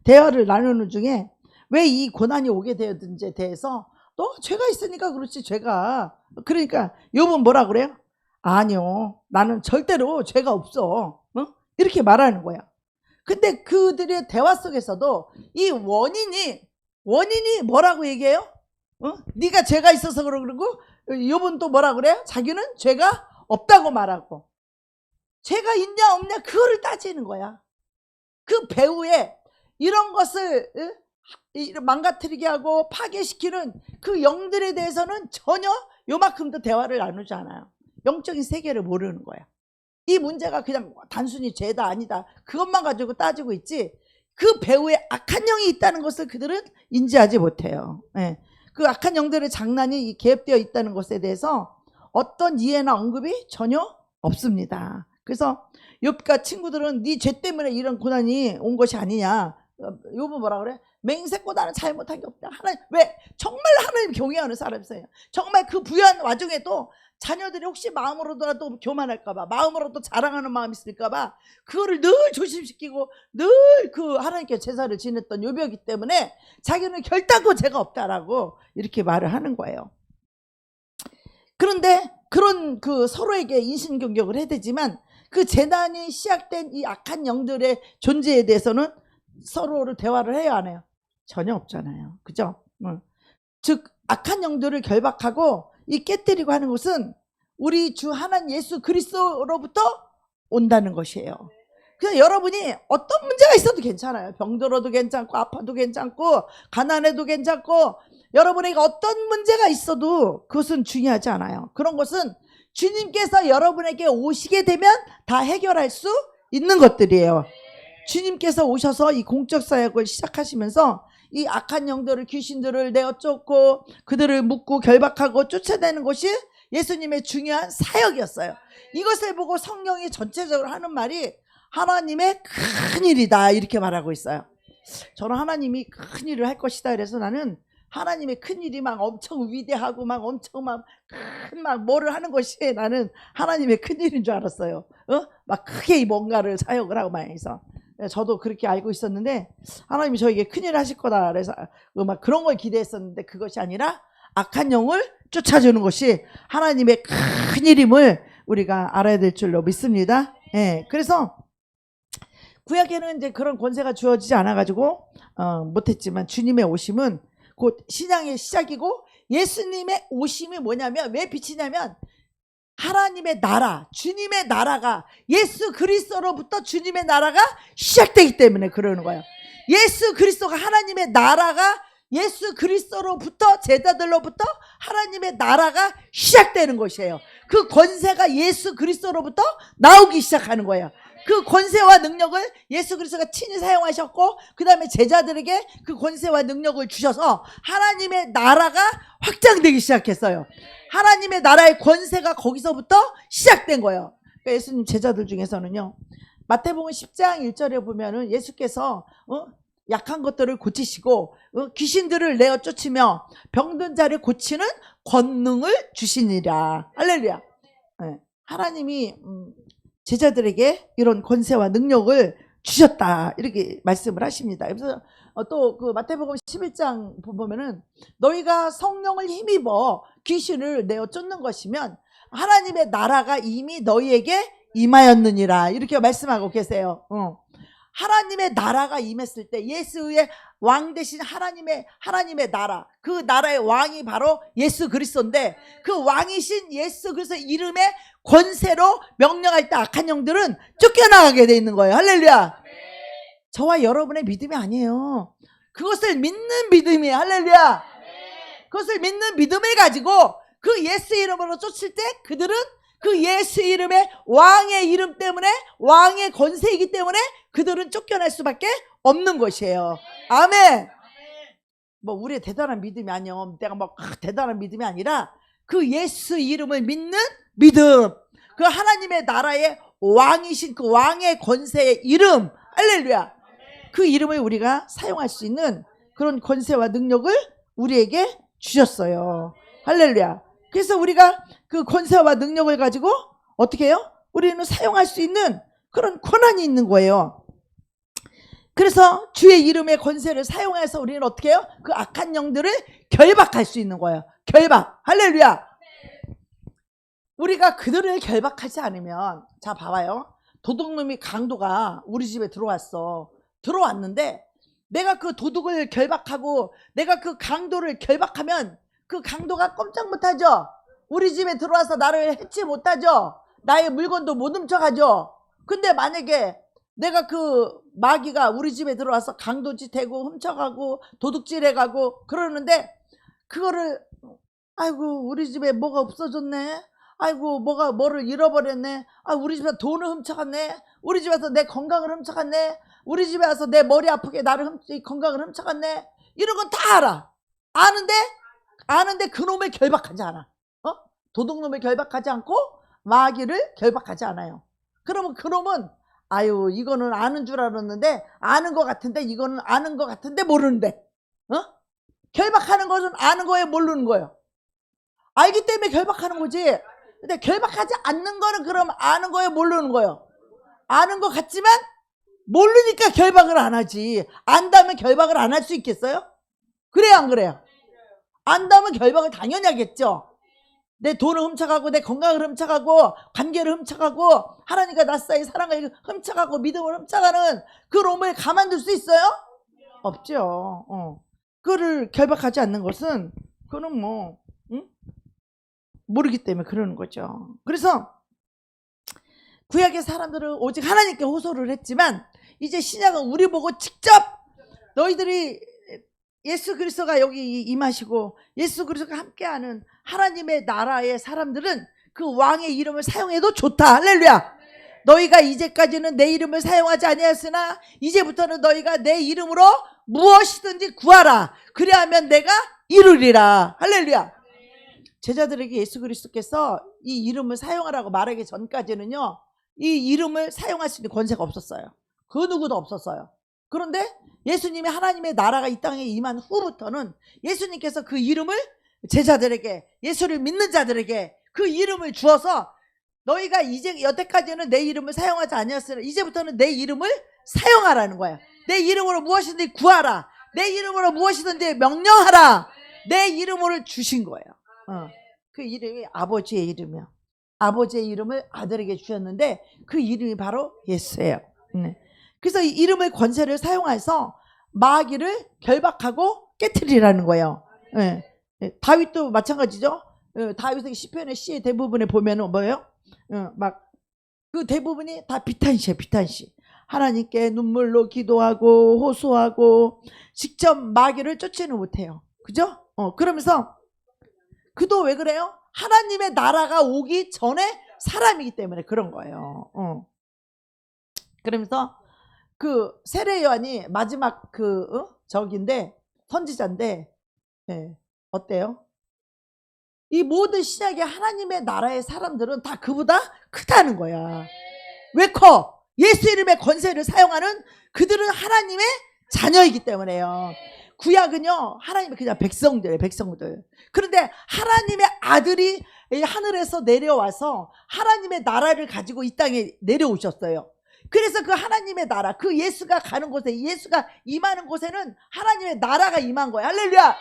대화를 나누는 중에 왜 이 고난이 오게 되었는지에 대해서 너 죄가 있으니까 그렇지 죄가. 그러니까 욥은 뭐라 그래요? 아니요 나는 절대로 죄가 없어. 이렇게 말하는 거야. 근데 그들의 대화 속에서도 이 원인이 뭐라고 얘기해요? 네가 죄가 있어서 그러고 욥은 또 뭐라 그래요? 자기는 죄가 없다고 말하고, 죄가 있냐 없냐 그거를 따지는 거야. 그 배후에 이런 것을 망가뜨리게 하고 파괴시키는 그 영들에 대해서는 전혀 요만큼도 대화를 나누지 않아요. 영적인 세계를 모르는 거야. 이 문제가 그냥 단순히 죄다 아니다 그것만 가지고 따지고 있지, 그 배후에 악한 영이 있다는 것을 그들은 인지하지 못해요. 예. 그 악한 영들의 장난이 개입되어 있다는 것에 대해서 어떤 이해나 언급이 전혀 없습니다. 그래서 욥과 친구들은 네 죄 때문에 이런 고난이 온 것이 아니냐. 욥은 뭐라 그래? 맹세코 나는 잘못한 게 없다. 하나님, 왜? 정말 하나님 경외하는 사람이세요. 정말 그 부유한 와중에도 자녀들이 혹시 마음으로라도 교만할까봐, 마음으로도 자랑하는 마음이 있을까봐 그거를 늘 조심시키고 늘 그 하나님께 제사를 지냈던 욥이었기 때문에 자기는 결단코 죄가 없다라고 이렇게 말을 하는 거예요. 그런데 그런 그 서로에게 인신공격을 해야 되지만 그 재난이 시작된 이 악한 영들의 존재에 대해서는 서로를 대화를 해야 안 해요? 전혀 없잖아요. 그죠? 즉 악한 영들을 결박하고 이 깨뜨리고 하는 것은 우리 주 하나님 예수 그리스도로부터 온다는 것이에요. 그래서 여러분이 어떤 문제가 있어도 괜찮아요. 병들어도 괜찮고 아파도 괜찮고 가난해도 괜찮고 여러분에게 어떤 문제가 있어도 그것은 중요하지 않아요. 그런 것은 주님께서 여러분에게 오시게 되면 다 해결할 수 있는 것들이에요. 주님께서 오셔서 이 공적 사역을 시작하시면서 이 악한 영들을, 귀신들을 내어 쫓고 그들을 묶고 결박하고 쫓아내는 것이 예수님의 중요한 사역이었어요. 이것을 보고 성경이 전체적으로 하는 말이 하나님의 큰일이다 이렇게 말하고 있어요. 저는 하나님이 큰일을 할 것이다 그래서 나는 하나님의 큰일이 막 엄청 위대하고 막 엄청 막 뭐를 하는 것이 나는 하나님의 큰일인 줄 알았어요. 막 크게 뭔가를 사역을 하고 막 해서 저도 그렇게 알고 있었는데 하나님이 저에게 큰일 하실 거다 그래서 막 그런 걸 기대했었는데 그것이 아니라 악한 영을 쫓아주는 것이 하나님의 큰일임을 우리가 알아야 될 줄로 믿습니다. 예, 그래서 구약에는 이제 그런 권세가 주어지지 않아가지고 못했지만 주님의 오심은 곧 신앙의 시작이고 예수님의 오심이 뭐냐면 왜 빛이냐면 하나님의 나라, 주님의 나라가 예수 그리스도로부터 주님의 나라가 시작되기 때문에 그러는 거예요. 예수 그리스도가 하나님의 나라가 예수 그리스도로부터 제자들로부터 하나님의 나라가 시작되는 것이에요. 그 권세가 예수 그리스도로부터 나오기 시작하는 거예요. 그 권세와 능력을 예수 그리스도가 친히 사용하셨고 그 다음에 제자들에게 그 권세와 능력을 주셔서 하나님의 나라가 확장되기 시작했어요. 하나님의 나라의 권세가 거기서부터 시작된 거예요. 그러니까 예수님 제자들 중에서는요, 마태복음 10장 1절에 보면은 예수께서 약한 것들을 고치시고 귀신들을 내어 쫓으며 병든 자를 고치는 권능을 주시니라. 할렐루야. 네. 하나님이 제자들에게 이런 권세와 능력을 주셨다 이렇게 말씀을 하십니다. 그래서 또 그 마태복음 11장 보면은 너희가 성령을 힘입어 귀신을 내어 쫓는 것이면 하나님의 나라가 이미 너희에게 임하였느니라 이렇게 말씀하고 계세요. 하나님의 나라가 임했을 때 예수의 왕 대신 하나님의 나라, 그 나라의 왕이 바로 예수 그리스도인데 그 왕이신 예수 그리스도의 이름에 권세로 명령할 때 악한 영들은 쫓겨나가게 돼 있는 거예요. 할렐루야. 저와 여러분의 믿음이 아니에요. 그것을 믿는 믿음이에요. 할렐루야. 그것을 믿는 믿음을 가지고 그 예수 이름으로 쫓을 때 그들은 그 예수 이름의 왕의 이름 때문에 왕의 권세이기 때문에 그들은 쫓겨날 수밖에 없는 것이에요. 아멘. 뭐 우리의 대단한 믿음이 아니요. 내가 뭐 대단한 믿음이 아니라 그 예수 이름을 믿는 믿음. 그 하나님의 나라의 왕이신 그 왕의 권세의 이름. 할렐루야. 그 이름을 우리가 사용할 수 있는 그런 권세와 능력을 우리에게 주셨어요. 할렐루야. 그래서 우리가 그 권세와 능력을 가지고 어떻게 해요? 우리는 사용할 수 있는 그런 권한이 있는 거예요. 그래서 주의 이름의 권세를 사용해서 우리는 어떻게 해요? 그 악한 영들을 결박할 수 있는 거예요. 결박. 할렐루야. 우리가 그들을 결박하지 않으면 자 봐봐요. 도둑놈이 강도가 우리 집에 들어왔어. 들어왔는데 내가 그 도둑을 결박하고 내가 그 강도를 결박하면 그 강도가 꼼짝 못하죠. 우리 집에 들어와서 나를 해치 못하죠. 나의 물건도 못 훔쳐가죠. 근데 만약에 내가 그 마귀가 우리 집에 들어와서 강도짓 해고 훔쳐가고 도둑질 해가고 그러는데 그거를 아이고 우리 집에 뭐가 없어졌네. 아이고 뭐를 잃어버렸네. 아 우리 집에서 돈을 훔쳐갔네. 우리 집에서 내 건강을 훔쳐갔네. 우리 집에 와서 내 머리 아프게 나를 건강을 훔쳐갔네. 이런 건 다 알아. 아는데 그놈을 결박하지 않아. 도둑놈을 결박하지 않고 마귀를 결박하지 않아요. 그러면 그놈은 아유 이거는 아는 줄 알았는데 아는 것 같은데 이거는 아는 것 같은데 모르는데 결박하는 것은 아는 거예요 모르는 거예요. 알기 때문에 결박하는 거지. 근데 결박하지 않는 거는 그럼 아는 거예요 모르는 거예요. 아는 것 같지만 모르니까 결박을 안 하지. 안다면 결박을 안 할 수 있겠어요? 그래요 안 그래요? 안다면 결박을 당연히 하겠죠. 내 돈을 훔쳐가고 내 건강을 훔쳐가고 관계를 훔쳐가고 하나님과 나 사이 사랑을 훔쳐가고 믿음을 훔쳐가는 그 놈을 가만둘 수 있어요? 없죠. 그를 결박하지 않는 것은 그는 뭐 모르기 때문에 그러는 거죠. 그래서 구약의 사람들은 오직 하나님께 호소를 했지만 이제 신약은 우리 보고 직접 너희들이 예수 그리스도가 여기 임하시고 예수 그리스도가 함께하는 하나님의 나라의 사람들은 그 왕의 이름을 사용해도 좋다. 할렐루야. 너희가 이제까지는 내 이름을 사용하지 아니하였으나 이제부터는 너희가 내 이름으로 무엇이든지 구하라. 그리하면 내가 이루리라. 할렐루야. 제자들에게 예수 그리스도께서 이 이름을 사용하라고 말하기 전까지는요 이 이름을 사용할 수 있는 권세가 없었어요. 그 누구도 없었어요. 그런데 예수님이 하나님의 나라가 이 땅에 임한 후부터는 예수님께서 그 이름을 제자들에게 예수를 믿는 자들에게 그 이름을 주어서 너희가 이제 여태까지는 내 이름을 사용하지 아니었으나 이제부터는 내 이름을 사용하라는 거야. 내 이름으로 무엇이든지 구하라. 내 이름으로 무엇이든지 명령하라. 내 이름으로 주신 거예요. 그 이름이 아버지의 이름이요. 아버지의 이름을 아들에게 주셨는데 그 이름이 바로 예수예요. 그래서 이 이름의 권세를 사용해서 마귀를 결박하고 깨트리라는 거예요. 다윗도 마찬가지죠. 다윗의 시편의 시의 대부분에 보면은 뭐예요? 막 그 대부분이 다 비탄시예요. 비탄시. 하나님께 눈물로 기도하고 호소하고 직접 마귀를 쫓지는 못해요. 그죠? 그러면서 그도 왜 그래요? 하나님의 나라가 오기 전에 사람이기 때문에 그런 거예요. 그러면서 그 세례 요한이 마지막 저기인데 선지자인데 어때요? 이 모든 신약의 하나님의 나라의 사람들은 다 그보다 크다는 거야. 왜 커? 예수 이름의 권세를 사용하는 그들은 하나님의 자녀이기 때문에요. 구약은요 하나님의 그냥 백성들이에요. 백성들. 그런데 하나님의 아들이 하늘에서 내려와서 하나님의 나라를 가지고 이 땅에 내려오셨어요. 그래서 그 하나님의 나라, 그 예수가 가는 곳에, 예수가 임하는 곳에는 하나님의 나라가 임한 거예요. 할렐루야.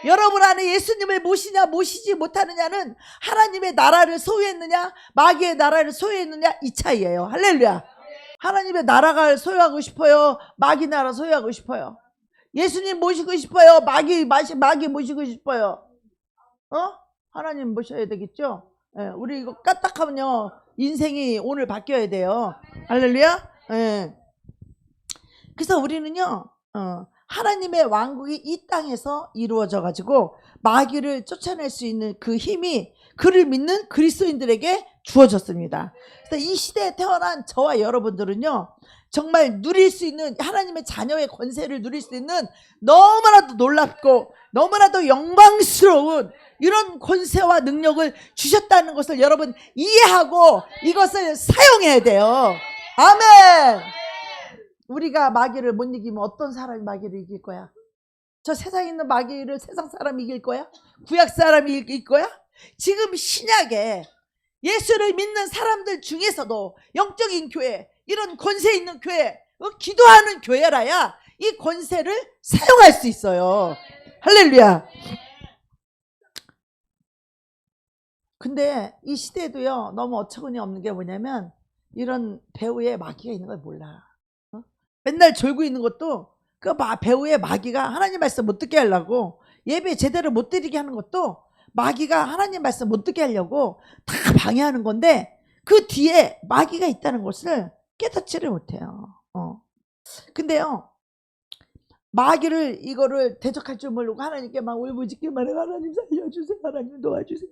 여러분 안에 예수님을 모시냐 모시지 못하느냐는 하나님의 나라를 소유했느냐 마귀의 나라를 소유했느냐 이 차이예요. 할렐루야. 하나님의 나라가 소유하고 싶어요? 마귀 나라 소유하고 싶어요? 예수님 모시고 싶어요? 마귀 모시고 싶어요? 하나님 모셔야 되겠죠? 우리 이거 까딱하면요 인생이 오늘 바뀌어야 돼요. 할렐루야. 그래서 우리는요 하나님의 왕국이 이 땅에서 이루어져 가지고 마귀를 쫓아낼 수 있는 그 힘이 그를 믿는 그리스도인들에게 주어졌습니다. 그래서 이 시대에 태어난 저와 여러분들은요 정말 누릴 수 있는 하나님의 자녀의 권세를 누릴 수 있는 너무나도 놀랍고 너무나도 영광스러운 이런 권세와 능력을 주셨다는 것을 여러분 이해하고 이것을 사용해야 돼요. 아멘. 우리가 마귀를 못 이기면 어떤 사람이 마귀를 이길 거야? 저 세상에 있는 마귀를 세상 사람이 이길 거야? 구약 사람이 이길 거야? 지금 신약에 예수를 믿는 사람들 중에서도 영적인 교회, 이런 권세 있는 교회, 기도하는 교회라야 이 권세를 사용할 수 있어요. 할렐루야. 근데 이 시대도요 너무 어처구니 없는 게 뭐냐면 이런 배후에 마귀가 있는 걸 몰라. 맨날 졸고 있는 것도 그 배후에 마귀가 하나님 말씀 못 듣게 하려고, 예배 제대로 못 드리게 하는 것도 마귀가 하나님 말씀 못 듣게 하려고 다 방해하는 건데, 그 뒤에 마귀가 있다는 것을 깨닫지를 못해요. 근데요, 마귀를 이거를 대적할 줄 모르고 하나님께 막 울부짖기만 해요. 하나님 살려주세요. 하나님 도와주세요.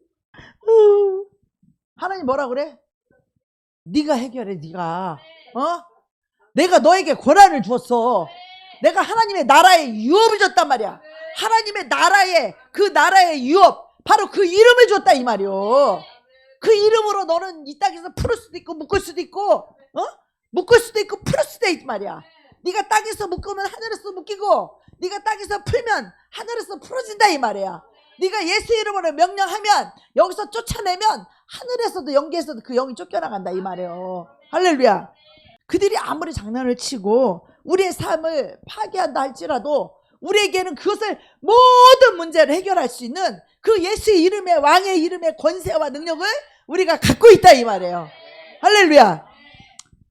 하나님 뭐라 그래? 네가 해결해. 네가 내가 너에게 권한을 주었어. 내가 하나님의 나라에 유업을 줬단 말이야. 하나님의 나라에, 그 나라의 유업, 바로 그 이름을 줬다 이 말이요. 그 이름으로 너는 이 땅에서 풀을 수도 있고 묶을 수도 있고, 묶을 수도 있고 풀을 수도 있단 말이야. 네가 땅에서 묶으면 하늘에서 묶이고, 네가 땅에서 풀면 하늘에서 풀어진다 이 말이야. 네가 예수 이름으로 명령하면, 여기서 쫓아내면 하늘에서도 영계에서도 그 영이 쫓겨나간다 이 말이에요. 할렐루야. 그들이 아무리 장난을 치고 우리의 삶을 파괴한다 할지라도 우리에게는 그것을, 모든 문제를 해결할 수 있는 그 예수의 이름의, 왕의 이름의 권세와 능력을 우리가 갖고 있다 이 말이에요. 할렐루야.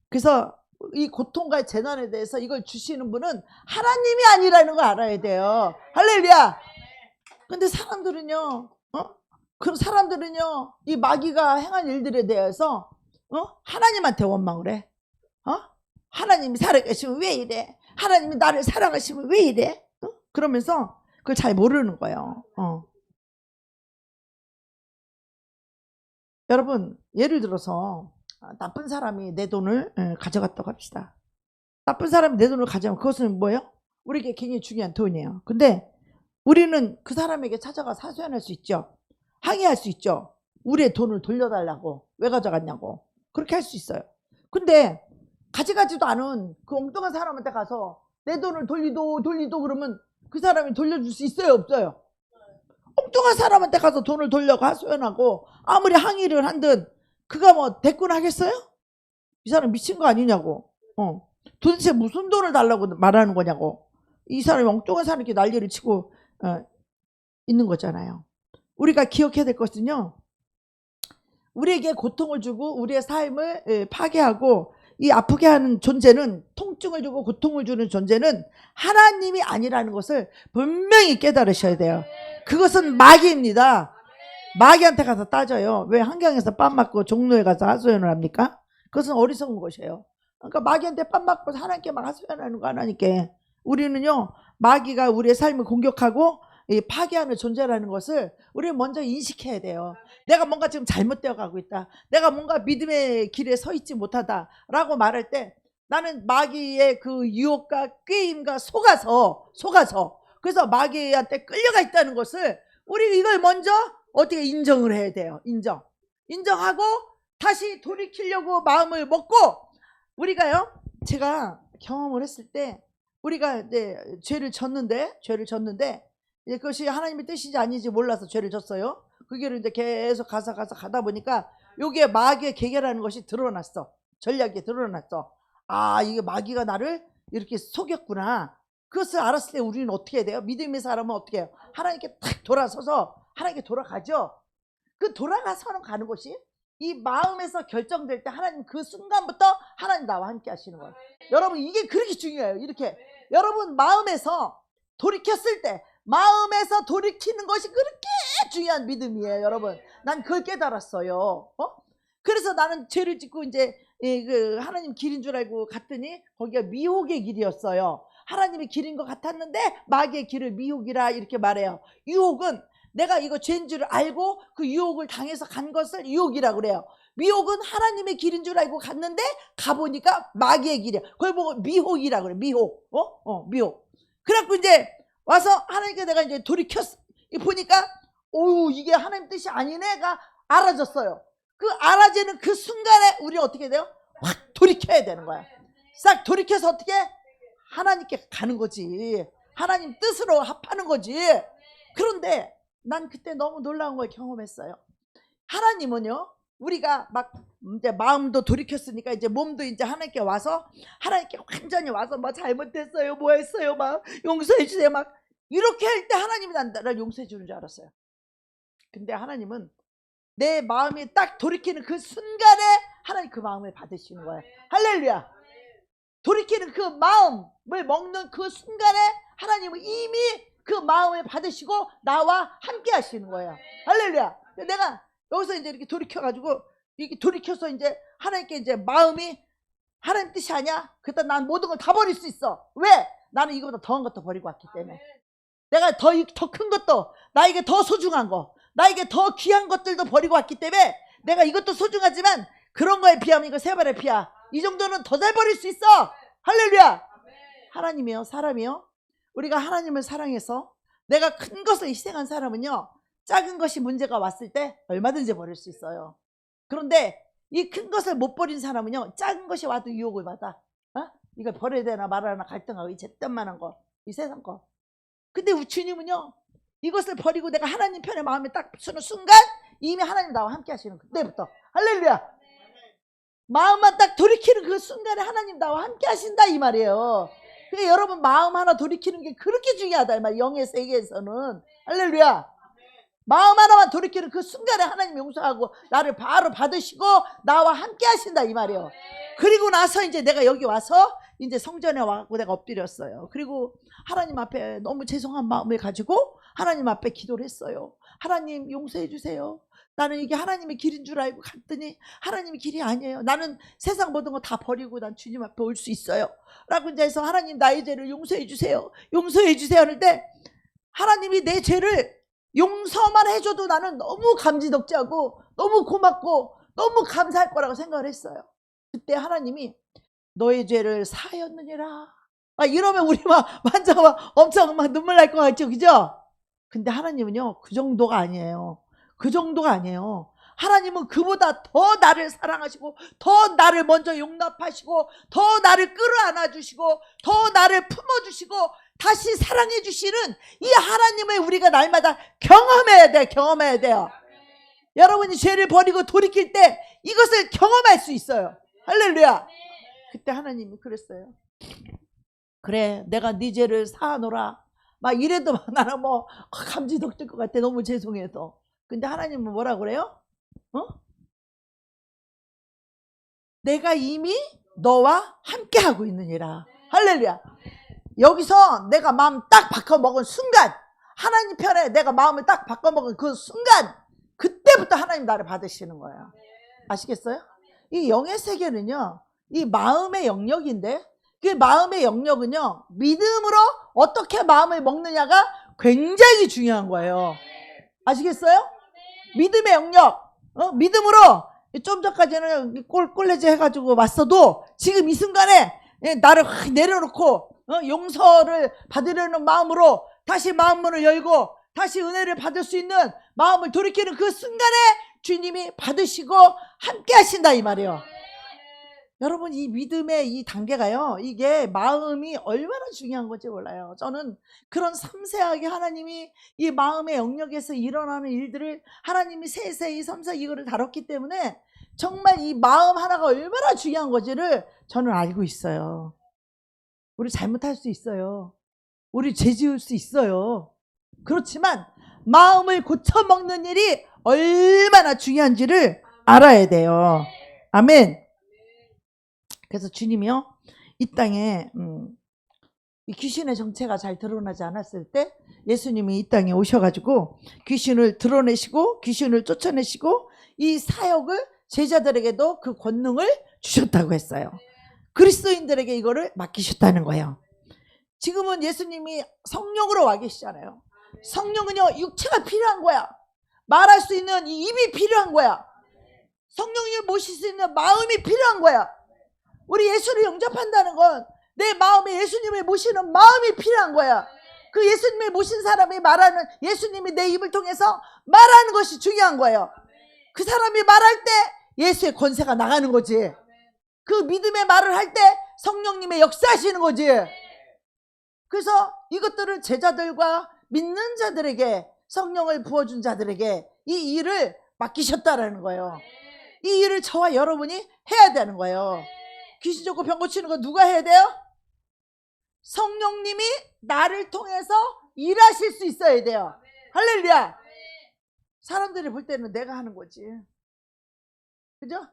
그래서 이 고통과 재난에 대해서 이걸 주시는 분은 하나님이 아니라는 걸 알아야 돼요. 할렐루야. 근데 사람들은요, 그 사람들은요, 이 마귀가 행한 일들에 대해서 하나님한테 원망을 해. 하나님이 살아계시면 왜 이래? 하나님이 나를 사랑하시면 왜 이래? 그러면서 그걸 잘 모르는 거예요. 여러분, 예를 들어서 나쁜 사람이 내 돈을 가져갔다고 합시다. 나쁜 사람이 내 돈을 가져가면 그것은 뭐예요? 우리에게 굉장히 중요한 돈이에요. 근데 우리는 그 사람에게 찾아가서 하소연할 수 있죠. 항의할 수 있죠. 우리의 돈을 돌려달라고, 왜 가져갔냐고. 그렇게 할 수 있어요. 근데 가져가지도 않은 그 엉뚱한 사람한테 가서 내 돈을 돌리도 그러면 그 사람이 돌려줄 수 있어요, 없어요? 엉뚱한 사람한테 가서 돈을 돌려고 하소연하고 아무리 항의를 한든 그가 뭐 대꾸는 하겠어요? 이 사람 미친 거 아니냐고. 도대체 무슨 돈을 달라고 말하는 거냐고. 이 사람이 엉뚱한 사람에게 난리를 치고 있는 거잖아요. 우리가 기억해야 될 것은요, 우리에게 고통을 주고 우리의 삶을 파괴하고 이 아프게 하는 존재는, 통증을 주고 고통을 주는 존재는 하나님이 아니라는 것을 분명히 깨달으셔야 돼요. 그것은 마귀입니다. 마귀한테 가서 따져요. 왜 한강에서 뺨 맞고 종로에 가서 하소연을 합니까? 그것은 어리석은 것이에요. 그러니까 마귀한테 뺨 맞고 하나님께 막 하소연하는 거 하나님께. 우리는요, 마귀가 우리의 삶을 공격하고 파괴하는 존재라는 것을 우리는 먼저 인식해야 돼요. 내가 뭔가 지금 잘못되어 가고 있다, 내가 뭔가 믿음의 길에 서 있지 못하다 라고 말할 때, 나는 마귀의 그 유혹과 꾀임과 속아서 그래서 마귀한테 끌려가 있다는 것을, 우리 이걸 먼저 어떻게 인정을 해야 돼요. 인정하고 다시 돌이키려고 마음을 먹고, 우리가요, 제가 경험을 했을 때, 우리가 이제 죄를 졌는데 이제 그것이 하나님의 뜻인지 아닌지 몰라서 죄를 졌어요. 그 길을 이제 계속 가다 보니까 여기에 마귀의 계계라는 것이 드러났어. 전략이 드러났어. 아, 이게 마귀가 나를 이렇게 속였구나. 그것을 알았을 때 우리는 어떻게 해야 돼요? 믿음의 사람은 어떻게 해요? 하나님께 탁 돌아서서 하나님께 돌아가죠. 그 돌아가서는 가는 것이 이 마음에서 결정될 때, 하나님 그 순간부터 하나님 나와 함께 하시는 거예요. 여러분, 이게 그렇게 중요해요. 이렇게 여러분 마음에서 돌이켰을 때, 마음에서 돌이키는 것이 그렇게 중요한 믿음이에요. 여러분, 난 그걸 깨달았어요. 그래서 나는 죄를 짓고 이제 그 하나님 길인 줄 알고 갔더니 거기가 미혹의 길이었어요. 하나님의 길인 것 같았는데 마귀의 길을 미혹이라 이렇게 말해요. 유혹은 내가 이거 죄인 줄 알고 그 유혹을 당해서 간 것을 유혹이라고 그래요. 미혹은 하나님의 길인 줄 알고 갔는데 가보니까 마귀의 길이야. 그걸 보고 미혹이라고 그래. 미혹. 미혹. 그래갖고 이제 와서 하나님께 내가 이제 돌이켰어. 보니까 이게 하나님 뜻이 아니네가 알아졌어요. 그 알아지는 그 순간에 우리는 어떻게 돼요? 확 돌이켜야 되는 거야. 싹 돌이켜서 어떻게? 하나님께 가는 거지. 하나님 뜻으로 합하는 거지. 그런데 난 그때 너무 놀라운 걸 경험했어요. 하나님은요, 우리가 막 이제 마음도 돌이켰으니까 이제 몸도 이제 하나님께 와서, 하나님께 완전히 와서 막 잘못했어요, 뭐 했어요, 막 용서해 주세요, 막 이렇게 할 때 하나님이 나를 용서해 주는 줄 알았어요. 근데 하나님은 내 마음이 딱 돌이키는 그 순간에 하나님 그 마음을 받으시는 거예요. 할렐루야. 돌이키는 그 마음을 먹는 그 순간에 하나님은 이미 그 마음을 받으시고 나와 함께 하시는 거예요. 할렐루야. 내가 여기서 이제 이렇게 돌이켜가지고 이렇게 돌이켜서 이제 하나님께 이제 마음이 하나님 뜻이 아니야? 그때 난 모든 걸 다 버릴 수 있어. 왜? 나는 이거보다 더한 것도 버리고 왔기 때문에. 내가 더 큰 것도, 나에게 더 소중한 거, 나에게 더 귀한 것들도 버리고 왔기 때문에 내가 이것도 소중하지만 그런 거에 비하면 이거 세 발의 피야. 이 정도는 더 잘 버릴 수 있어. 할렐루야. 하나님이요, 사람이요, 우리가 하나님을 사랑해서 내가 큰 것을 희생한 사람은요, 작은 것이 문제가 왔을 때 얼마든지 버릴 수 있어요. 그런데 이 큰 것을 못 버린 사람은요, 작은 것이 와도 유혹을 받아. 이걸 버려야 되나 말아야 하나 갈등하고, 이 잿단만한 거, 이 세상 거. 근데 주님은요, 이것을 버리고 내가 하나님 편에 마음에 딱 쓰는 순간 이미 하나님 나와 함께 하시는 그때부터. 할렐루야. 마음만 딱 돌이키는 그 순간에 하나님 나와 함께 하신다 이 말이에요. 그러니까 여러분 마음 하나 돌이키는 게 그렇게 중요하다 이 말. 영의 세계에서는. 할렐루야. 마음 하나만 돌이키는 그 순간에 하나님 용서하고 나를 바로 받으시고 나와 함께 하신다 이 말이에요. 그리고 나서 이제 내가 여기 와서 이제 성전에 와서 내가 엎드렸어요. 그리고 하나님 앞에 너무 죄송한 마음을 가지고 하나님 앞에 기도를 했어요. 하나님 용서해 주세요. 나는 이게 하나님의 길인 줄 알고 갔더니 하나님의 길이 아니에요. 나는 세상 모든 거 다 버리고 난 주님 앞에 올 수 있어요. 라고 이제 해서 하나님 나의 죄를 용서해 주세요. 용서해 주세요 하는데 하나님이 내 죄를 용서만 해줘도 나는 너무 감지덕지하고 너무 고맙고 너무 감사할 거라고 생각을 했어요. 그때 하나님이 너의 죄를 사하였느니라. 이러면 우리 막 완전 막 엄청 막 눈물 날 것 같죠, 그죠? 근데 하나님은요 그 정도가 아니에요. 그 정도가 아니에요. 하나님은 그보다 더 나를 사랑하시고 더 나를 먼저 용납하시고 더 나를 끌어안아 주시고 더 나를 품어주시고 다시 사랑해 주시는 이 하나님을 우리가 날마다 경험해야 돼요. 경험해야 돼요. 여러분이 죄를 버리고 돌이킬 때 이것을 경험할 수 있어요. 할렐루야. 그때 하나님이 그랬어요. 그래 내가 네 죄를 사하노라. 막 이래도 나는 뭐 감지덕질 것 같아. 너무 죄송해서. 근데 하나님은 뭐라 그래요? 내가 이미 너와 함께 하고 있느니라. 할렐루야. 여기서 내가 마음 딱 바꿔먹은 순간, 하나님 편에 내가 마음을 딱 바꿔먹은 그 순간, 그때부터 하나님 나를 받으시는 거예요. 아시겠어요? 이 영의 세계는요 이 마음의 영역인데, 그 마음의 영역은요 믿음으로 어떻게 마음을 먹느냐가 굉장히 중요한 거예요. 아시겠어요? 믿음의 영역. 믿음으로 좀 전까지는 꼴레지 해가지고 왔어도 지금 이 순간에 나를 확 내려놓고 용서를 받으려는 마음으로 다시 마음문을 열고 다시 은혜를 받을 수 있는 마음을 돌이키는 그 순간에 주님이 받으시고 함께 하신다 이 말이에요. 여러분 이 믿음의 이 단계가요, 이게 마음이 얼마나 중요한 건지 몰라요. 저는 그런 섬세하게 하나님이 이 마음의 영역에서 일어나는 일들을 하나님이 세세히 섬세히 이거를 다뤘기 때문에 정말 이 마음 하나가 얼마나 중요한 건지를 저는 알고 있어요. 우리 잘못할 수 있어요. 우리 죄 지을 수 있어요. 그렇지만 마음을 고쳐먹는 일이 얼마나 중요한지를 알아야 돼요. 아멘. 그래서 주님이요 이 땅에 이 귀신의 정체가 잘 드러나지 않았을 때 예수님이 이 땅에 오셔가지고 귀신을 드러내시고 귀신을 쫓아내시고 이 사역을 제자들에게도 그 권능을 주셨다고 했어요. 그리스도인들에게 이거를 맡기셨다는 거예요. 지금은 예수님이 성령으로 와 계시잖아요. 성령은요 육체가 필요한 거야. 말할 수 있는 이 입이 필요한 거야. 성령님을 모실 수 있는 마음이 필요한 거야. 우리 예수를 영접한다는 건 내 마음에 예수님을 모시는 마음이 필요한 거야. 그 예수님을 모신 사람이 말하는, 예수님이 내 입을 통해서 말하는 것이 중요한 거예요. 그 사람이 말할 때 예수의 권세가 나가는 거지. 그 믿음의 말을 할 때 성령님의 역사하시는 거지. 그래서 이것들을 제자들과 믿는 자들에게, 성령을 부어준 자들에게 이 일을 맡기셨다라는 거예요. 이 일을 저와 여러분이 해야 되는 거예요. 귀신 쫓고 병 고치는 거 누가 해야 돼요? 성령님이 나를 통해서 일하실 수 있어야 돼요. 할렐루야. 사람들이 볼 때는 내가 하는 거지. 그죠?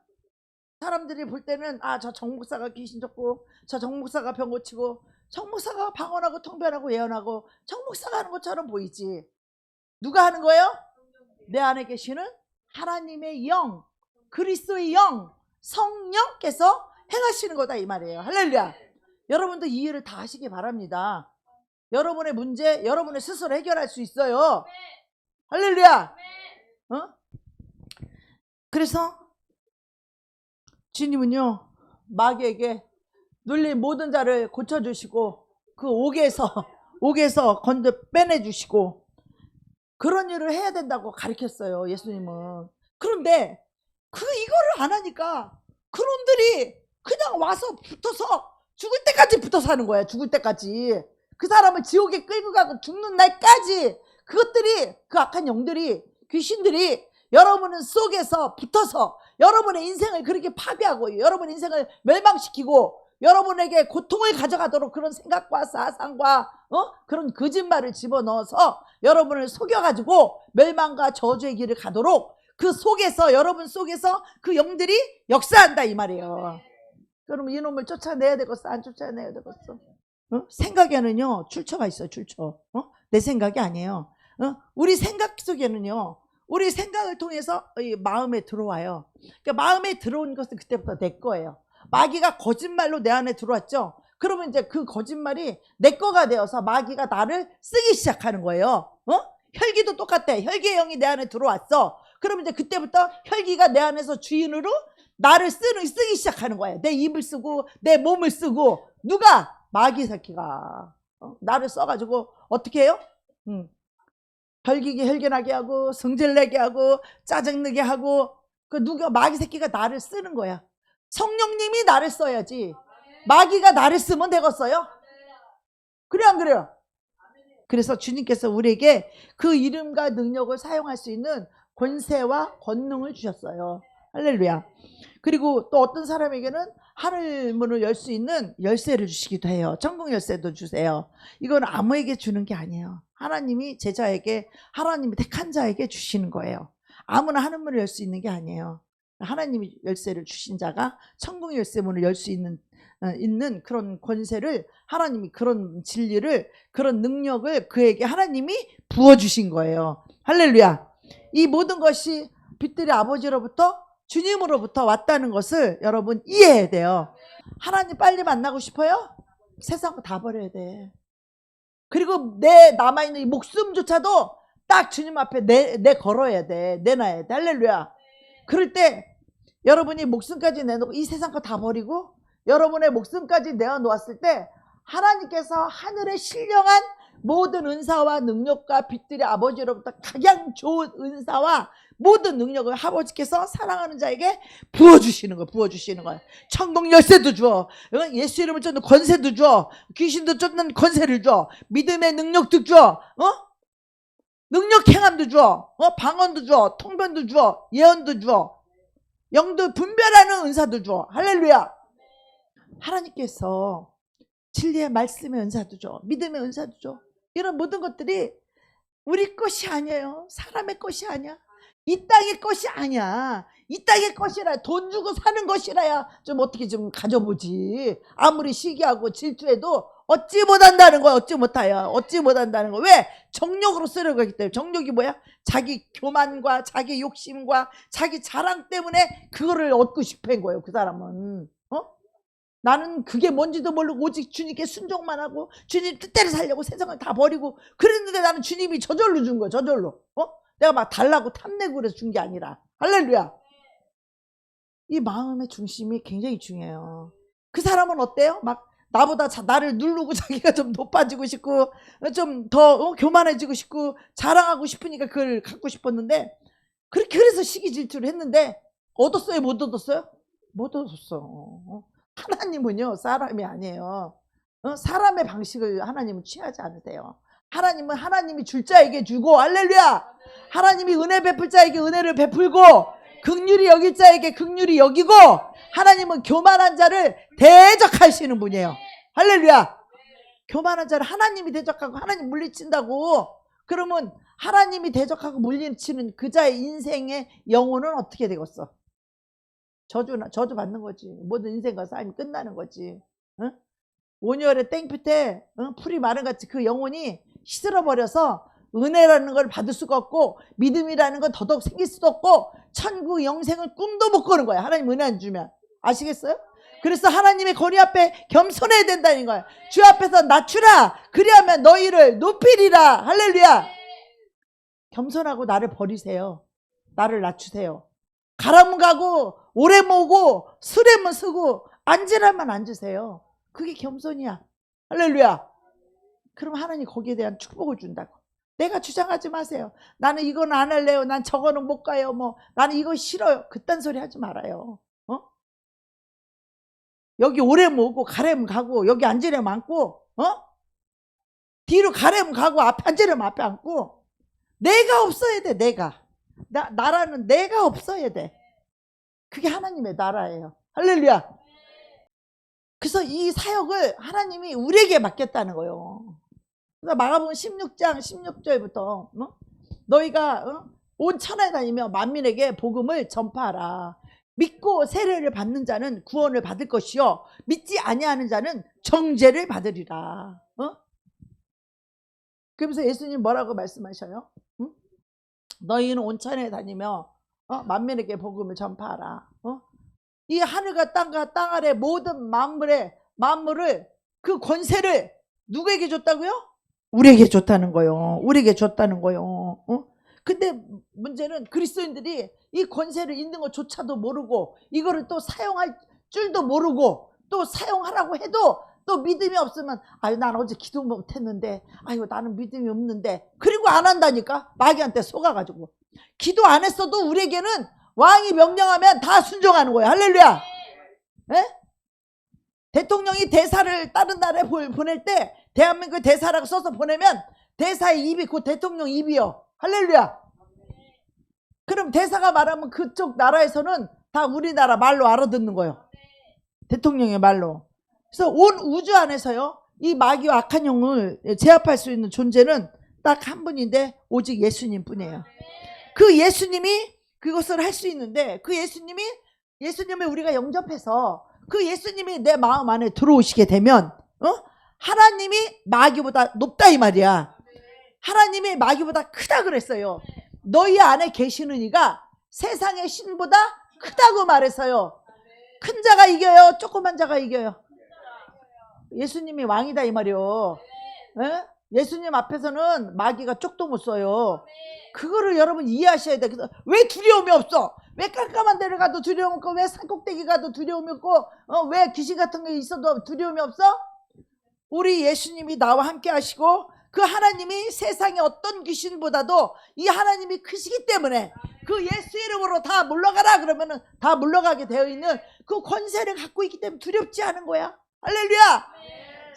사람들이 볼 때는 저 정목사가 귀신 쫓고 저 정목사가 병 고치고 정목사가 방언하고 통변하고 예언하고 정목사가 하는 것처럼 보이지. 누가 하는 거예요? 내 안에 계시는 하나님의 영, 그리스도의 영, 성령께서 행하시는 거다 이 말이에요. 할렐루야. 여러분도 이해를 다 하시기 바랍니다. 여러분의 문제 여러분의 스스로 해결할 수 있어요. 할렐루야. 그래서 주님은요 마귀에게 눌린 모든 자를 고쳐주시고 그 옥에서 건져 빼내주시고 그런 일을 해야 된다고 가르쳤어요 예수님은. 그런데 이거를 안 하니까 그놈들이 그냥 와서 붙어서 죽을 때까지 붙어서 하는 거야. 죽을 때까지 그 사람을 지옥에 끌고 가고 죽는 날까지 그것들이 그 악한 영들이 귀신들이 여러분 속에서 붙어서 여러분의 인생을 그렇게 파괴하고 여러분의 인생을 멸망시키고 여러분에게 고통을 가져가도록 그런 생각과 사상과 그런 거짓말을 집어넣어서 여러분을 속여가지고 멸망과 저주의 길을 가도록 그 속에서 여러분 속에서 그 영들이 역사한다 이 말이에요. 그러면 이놈을 쫓아내야 되겠어? 안 쫓아내야 되겠어? 생각에는요 출처가 있어요. 출처. 내 생각이 아니에요. 우리 생각 속에는요 우리 생각을 통해서 마음에 들어와요. 그러니까 마음에 들어온 것은 그때부터 내 거예요. 마귀가 거짓말로 내 안에 들어왔죠. 그러면 이제 그 거짓말이 내 거가 되어서 마귀가 나를 쓰기 시작하는 거예요. 혈기도 똑같아. 혈기의 영이 내 안에 들어왔어. 그러면 이제 그때부터 혈기가 내 안에서 주인으로 나를 쓰기 시작하는 거예요. 내 입을 쓰고 내 몸을 쓰고. 누가? 마귀 새끼가 나를 써가지고 어떻게 해요? 혈기나게 하고 성질내게 하고 짜증내게 하고 그 누가 마귀 새끼가 나를 쓰는 거야. 성령님이 나를 써야지 마귀가 나를 쓰면 되겠어요? 그래 안 그래요? 그래서 주님께서 우리에게 그 이름과 능력을 사용할 수 있는 권세와 권능을 주셨어요. 할렐루야. 그리고 또 어떤 사람에게는 하늘 문을 열 수 있는 열쇠를 주시기도 해요. 천국 열쇠도 주세요. 이건 아무에게 주는 게 아니에요. 하나님이 제자에게 하나님이 택한 자에게 주시는 거예요. 아무나 하늘 문을 열 수 있는 게 아니에요. 하나님이 열쇠를 주신 자가 천국 열쇠 문을 열 수 있는 그런 권세를 하나님이 그런 진리를 그런 능력을 그에게 하나님이 부어주신 거예요. 할렐루야. 이 모든 것이 빛들의 아버지로부터 주님으로부터 왔다는 것을 여러분 이해해야 돼요. 하나님 빨리 만나고 싶어요? 세상 거 다 버려야 돼. 그리고 내 남아있는 이 목숨조차도 딱 주님 앞에 내 걸어야 돼. 내놔야 돼. 할렐루야. 그럴 때 여러분이 목숨까지 내놓고 이 세상 거 다 버리고 여러분의 목숨까지 내어놓았을 때 하나님께서 하늘의 신령한 모든 은사와 능력과 빛들의 아버지로부터 가장 좋은 은사와 모든 능력을 아버지께서 사랑하는 자에게 부어주시는 거예요. 천국 열쇠도 줘. 예수 이름을 쫓는 권세도 줘. 귀신도 쫓는 권세를 줘. 믿음의 능력도 줘. 능력 행함도 줘. 방언도 줘. 통변도 줘. 예언도 줘. 영도 분별하는 은사도 줘. 할렐루야. 하나님께서 진리의 말씀의 은사도 줘. 믿음의 은사도 줘. 이런 모든 것들이 우리 것이 아니에요. 사람의 것이 아니야. 이 땅의 것이 아니야. 이 땅의 것이라 돈 주고 사는 것이라야 좀 어떻게 좀 가져보지. 아무리 시기하고 질투해도 얻지 못한다는 거야. 얻지 못한다는 거. 왜? 정욕으로 쓰려고 하기 때문에. 정욕이 뭐야? 자기 교만과 자기 욕심과 자기 자랑 때문에 그거를 얻고 싶은 거예요. 그 사람은. 나는 그게 뭔지도 모르고 오직 주님께 순종만 하고 주님 뜻대로 살려고 세상을 다 버리고 그랬는데 나는 주님이 저절로 준 거야. 저절로. 내가 막 달라고 탐내고 그래서 준 게 아니라. 할렐루야. 이 마음의 중심이 굉장히 중요해요. 그 사람은 어때요? 막 나보다 나를 누르고 자기가 좀 높아지고 싶고 좀 더 교만해지고 싶고 자랑하고 싶으니까 그걸 갖고 싶었는데 그래서 시기 질투를 했는데 얻었어요? 못 얻었어요? 못 얻었어. 하나님은요 사람이 아니에요. 사람의 방식을 하나님은 취하지 않으세요. 하나님은 하나님이 줄 자에게 주고 할렐루야. 하나님이 은혜 베풀 자에게 은혜를 베풀고 긍휼히 여길 자에게 긍휼히 여기고 하나님은 교만한 자를 대적하시는 분이에요. 할렐루야. 교만한 자를 하나님이 대적하고 하나님 물리친다고. 그러면 하나님이 대적하고 물리치는 그 자의 인생의 영혼은 어떻게 되겠어? 저주 받는 거지. 모든 인생과 삶이 끝나는 거지. 응? 온열의 땡볕 때 풀이 마른 같이 그 영혼이 시들어 버려서 은혜라는 걸 받을 수가 없고 믿음이라는 건 더더욱 생길 수도 없고 천국 영생을 꿈도 못 꾸는 거야. 하나님 은혜 안 주면. 아시겠어요? 그래서 하나님의 권위 앞에 겸손해야 된다는 거야. 주 앞에서 낮추라. 그리하면 너희를 높이리라. 할렐루야. 겸손하고 나를 버리세요. 나를 낮추세요. 가라면 가고 오래 모으고 쓰려면 쓰고 앉으라면 앉으세요. 그게 겸손이야. 할렐루야. 그럼 하나님 거기에 대한 축복을 준다고. 내가 주장하지 마세요. 나는 이건 안 할래요. 난 저거는 못 가요. 뭐 나는 이거 싫어요. 그딴 소리 하지 말아요. 여기 오래 모으고 가려면 가고 여기 앉으려면 앉고 뒤로 가려면 가고 앞에 앉으려면 앞에 앉고 내가 없어야 돼. 내가 나라는 내가 없어야 돼. 그게 하나님의 나라예요. 할렐루야. 그래서 이 사역을 하나님이 우리에게 맡겼다는 거예요. 그래서 마가복음 16장 16절부터 너희가 온 천하에 다니며 만민에게 복음을 전파하라. 믿고 세례를 받는 자는 구원을 받을 것이요 믿지 아니하는 자는 정죄를 받으리라. 그러면서 예수님 뭐라고 말씀하셔요? 너희는 온 천하에 다니며 만민에게 복음을 전파하라. 이 하늘과 땅과 땅 아래 모든 만물을 그 권세를 누구에게 줬다고요? 우리에게 줬다는 거요. 우리에게 줬다는 거요. 근데 문제는 그리스도인들이 이 권세를 있는 것조차도 모르고 이거를 또 사용할 줄도 모르고 또 사용하라고 해도 또 믿음이 없으면 아유 난 어제 기도 못했는데 아유 나는 믿음이 없는데 그리고 안 한다니까. 마귀한테 속아가지고 기도 안 했어도 우리에게는 왕이 명령하면 다 순종하는 거예요. 할렐루야. 에? 대통령이 대사를 다른 나라에 보낼 때 대한민국 대사라고 써서 보내면 대사의 입이 곧 대통령 입이요. 할렐루야. 그럼 대사가 말하면 그쪽 나라에서는 다 우리나라 말로 알아듣는 거예요. 대통령의 말로. 그래서 온 우주 안에서요 이 마귀와 악한 영을 제압할 수 있는 존재는 딱 한 분인데 오직 예수님 뿐이에요. 그 예수님이 그것을 할 수 있는데 그 예수님을 우리가 영접해서 그 예수님이 내 마음 안에 들어오시게 되면 하나님이 마귀보다 높다 이 말이야. 하나님이 마귀보다 크다 그랬어요. 너희 안에 계시는 이가 세상의 신보다 크다고 말해서요. 큰 자가 이겨요? 조그만 자가 이겨요? 예수님이 왕이다 이 말이요. 에? 예수님 앞에서는 마귀가 쪽도 못 써요. 그거를 여러분 이해하셔야 돼. 그래서 왜 두려움이 없어? 왜 깜깜한 데를 가도 두려움 없고 왜 산꼭대기 가도 두려움이 없고 왜 귀신 같은 게 있어도 두려움이 없어? 우리 예수님이 나와 함께 하시고 그 하나님이 세상의 어떤 귀신보다도 이 하나님이 크시기 때문에 그 예수 이름으로 다 물러가라 그러면은 다 물러가게 되어 있는 그 권세를 갖고 있기 때문에 두렵지 않은 거야. 할렐루야.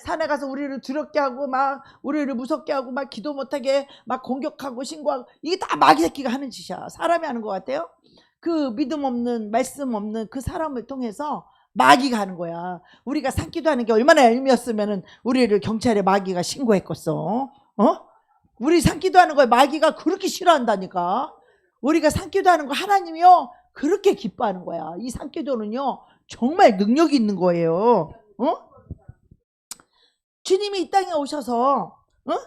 산에 가서 우리를 두렵게 하고 막 우리를 무섭게 하고 막 기도 못하게 막 공격하고 신고하고 이게 다 마귀 새끼가 하는 짓이야. 사람이 하는 것 같아요? 그 믿음 없는 말씀 없는 그 사람을 통해서 마귀가 하는 거야. 우리가 산기도 하는 게 얼마나 얄미웠으면은 우리를 경찰에 마귀가 신고했겠어. 우리 산기도 하는 걸 마귀가 그렇게 싫어한다니까. 우리가 산기도 하는 거 하나님이요 그렇게 기뻐하는 거야. 이 산기도는요 정말 능력이 있는 거예요. 주님이 이 땅에 오셔서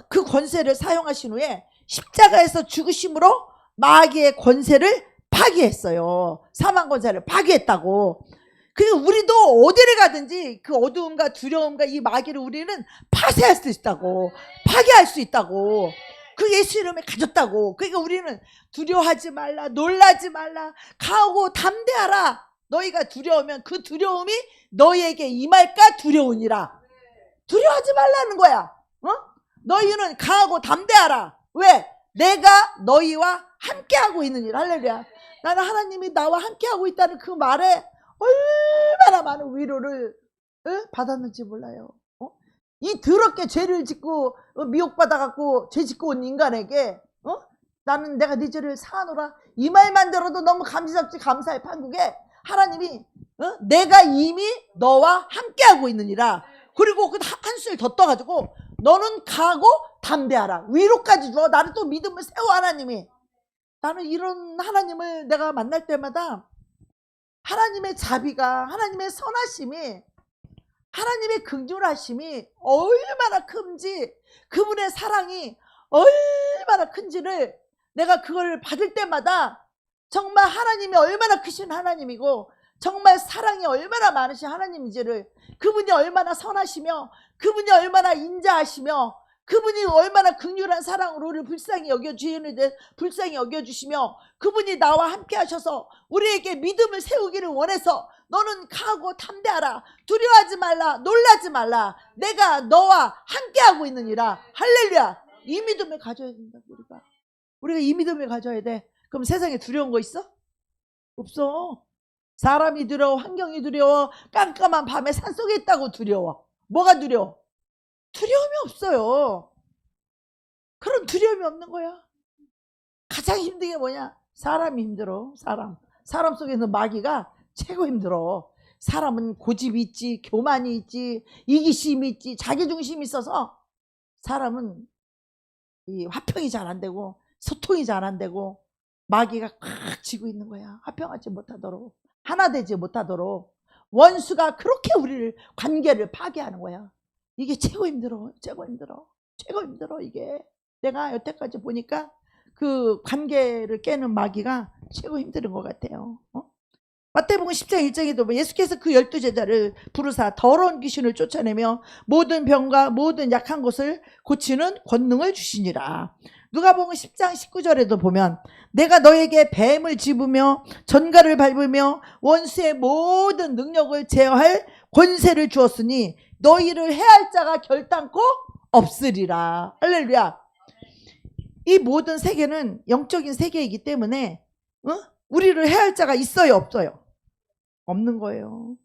그 권세를 사용하신 후에 십자가에서 죽으심으로 마귀의 권세를 파괴했어요. 사망 권세를 파괴했다고. 그리고 우리도 어디를 가든지 그 어두움과 두려움과 이 마귀를 우리는 파쇄할 수 있다고. 파괴할 수 있다고. 그 예수 이름에 가졌다고. 그러니까 우리는 두려워하지 말라, 놀라지 말라, 가고 담대하라. 너희가 두려우면 그 두려움이 너희에게 임할까 두려우니라. 두려워하지 말라는 거야. 너희는 강하고 담대하라. 왜? 내가 너희와 함께하고 있는 일. 할렐루야. 나는 하나님이 나와 함께하고 있다는 그 말에 얼마나 많은 위로를 받았는지 몰라요. 이 더럽게 죄를 짓고 미혹받아갖고 죄 짓고 온 인간에게 나는 내가 네 죄를 사하노라 이 말만 들어도 너무 감지잡지 감사의 판국에 하나님이 내가 이미 너와 함께하고 있느니라. 그리고 그 한술 더 떠가지고 너는 가고 담대하라. 위로까지 줘. 나를 또 믿음을 세워 하나님이. 나는 이런 하나님을 내가 만날 때마다 하나님의 자비가, 하나님의 선하심이, 하나님의 긍휼하심이 얼마나 큰지, 그분의 사랑이 얼마나 큰지를 내가 그걸 받을 때마다 정말 하나님이 얼마나 크신 하나님이고 정말 사랑이 얼마나 많으신 하나님인지를, 그분이 얼마나 선하시며 그분이 얼마나 인자하시며 그분이 얼마나 긍휼한 사랑으로 우리를 불쌍히 여겨주시는데 불쌍히 여겨주시며 그분이 나와 함께 하셔서 우리에게 믿음을 세우기를 원해서 너는 강하고 담대하라, 두려워하지 말라, 놀라지 말라, 내가 너와 함께하고 있느니라. 할렐루야. 이 믿음을 가져야 된다. 우리가 이 믿음을 가져야 돼. 그럼 세상에 두려운 거 있어? 없어. 사람이 두려워, 환경이 두려워, 깜깜한 밤에 산속에 있다고 두려워. 뭐가 두려워? 두려움이 없어요. 그런 두려움이 없는 거야. 가장 힘든 게 뭐냐? 사람이 힘들어. 사람 속에서 마귀가 최고 힘들어. 사람은 고집이 있지, 교만이 있지, 이기심이 있지, 자기중심이 있어서 사람은 이 화평이 잘 안 되고 소통이 잘 안 되고 마귀가 꽉 쥐고 있는 거야. 화평하지 못하도록, 하나 되지 못하도록 원수가 그렇게 우리를, 관계를 파괴하는 거야. 이게 최고 힘들어. 최고 힘들어. 이게 내가 여태까지 보니까 그 관계를 깨는 마귀가 최고 힘든 것 같아요. 마태복음 10장 1장에도 예수께서 그 12제자를 부르사 더러운 귀신을 쫓아내며 모든 병과 모든 약한 것을 고치는 권능을 주시니라. 누가복음 10장 19절에도 보면 내가 너에게 뱀을 집으며 전갈을 밟으며 원수의 모든 능력을 제어할 권세를 주었으니 너희를 해할 자가 결단코 없으리라. 할렐루야. 이 모든 세계는 영적인 세계이기 때문에 우리를 해할 자가 있어요, 없어요? 없는 거예요.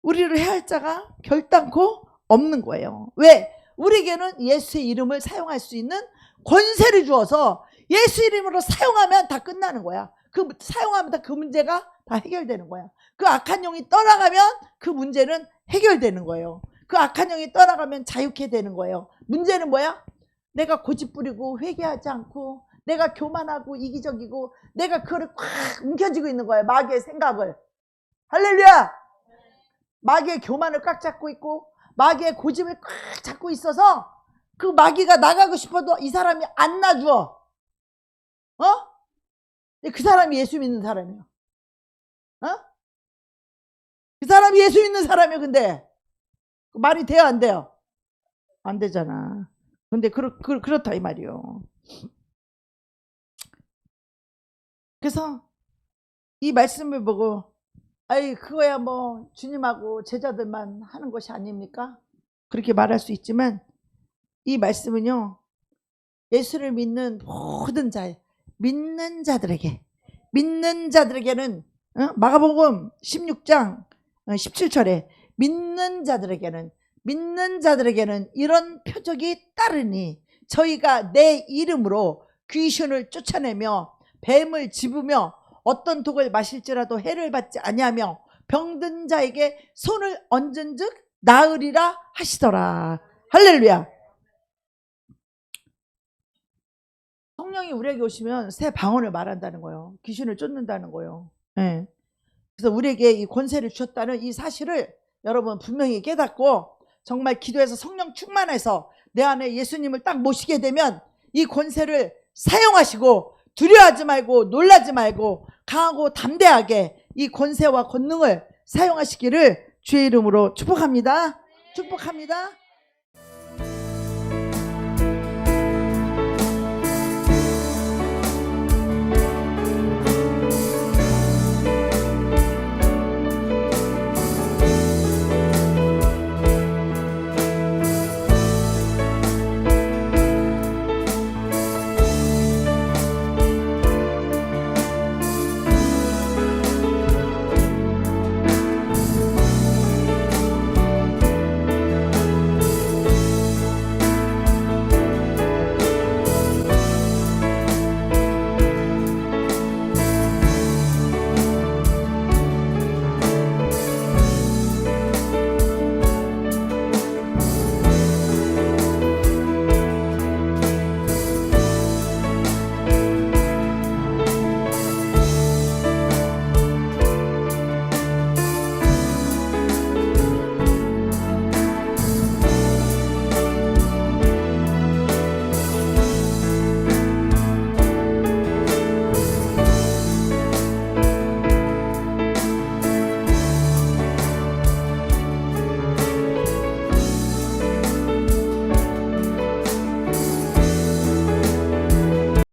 우리를 해할 자가 결단코 없는 거예요. 왜? 우리에게는 예수의 이름을 사용할 수 있는 권세를 주어서 예수 이름으로 사용하면 다 끝나는 거야. 사용하면 다 그 문제가 다 해결되는 거야. 그 악한 영이 떠나가면 그 문제는 해결되는 거예요. 그 악한 영이 떠나가면 자유케 되는 거예요. 문제는 뭐야? 내가 고집부리고 회개하지 않고 내가 교만하고 이기적이고 내가 그거를 꽉 움켜쥐고 있는 거예요. 마귀의 생각을. 할렐루야. 마귀의 교만을 꽉 잡고 있고 마귀의 고집을 꽉 잡고 있어서 그 마귀가 나가고 싶어도 이 사람이 안 놔줘. 그 사람이 예수 믿는 사람이야. 그 사람이 예수 믿는 사람이야. 근데 말이 돼요, 안 돼요? 안 되잖아. 근데 그렇다 이 말이요. 그래서 이 말씀을 보고 아이 그거야 뭐 주님하고 제자들만 하는 것이 아닙니까? 그렇게 말할 수 있지만 이 말씀은요, 예수를 믿는 모든 믿는 자들에게는 마가복음 16장 17절에 믿는 자들에게는 이런 표적이 따르니 저희가 내 이름으로 귀신을 쫓아내며 뱀을 집으며 어떤 독을 마실지라도 해를 받지 아니하며 병든 자에게 손을 얹은즉 나으리라 하시더라. 할렐루야. 성령이 우리에게 오시면 새 방언을 말한다는 거예요. 귀신을 쫓는다는 거예요. 네. 그래서 우리에게 이 권세를 주셨다는 이 사실을 여러분 분명히 깨닫고 정말 기도해서 성령 충만해서 내 안에 예수님을 딱 모시게 되면 이 권세를 사용하시고 두려워하지 말고 놀라지 말고 강하고 담대하게 이 권세와 권능을 사용하시기를 주의 이름으로 축복합니다. 축복합니다.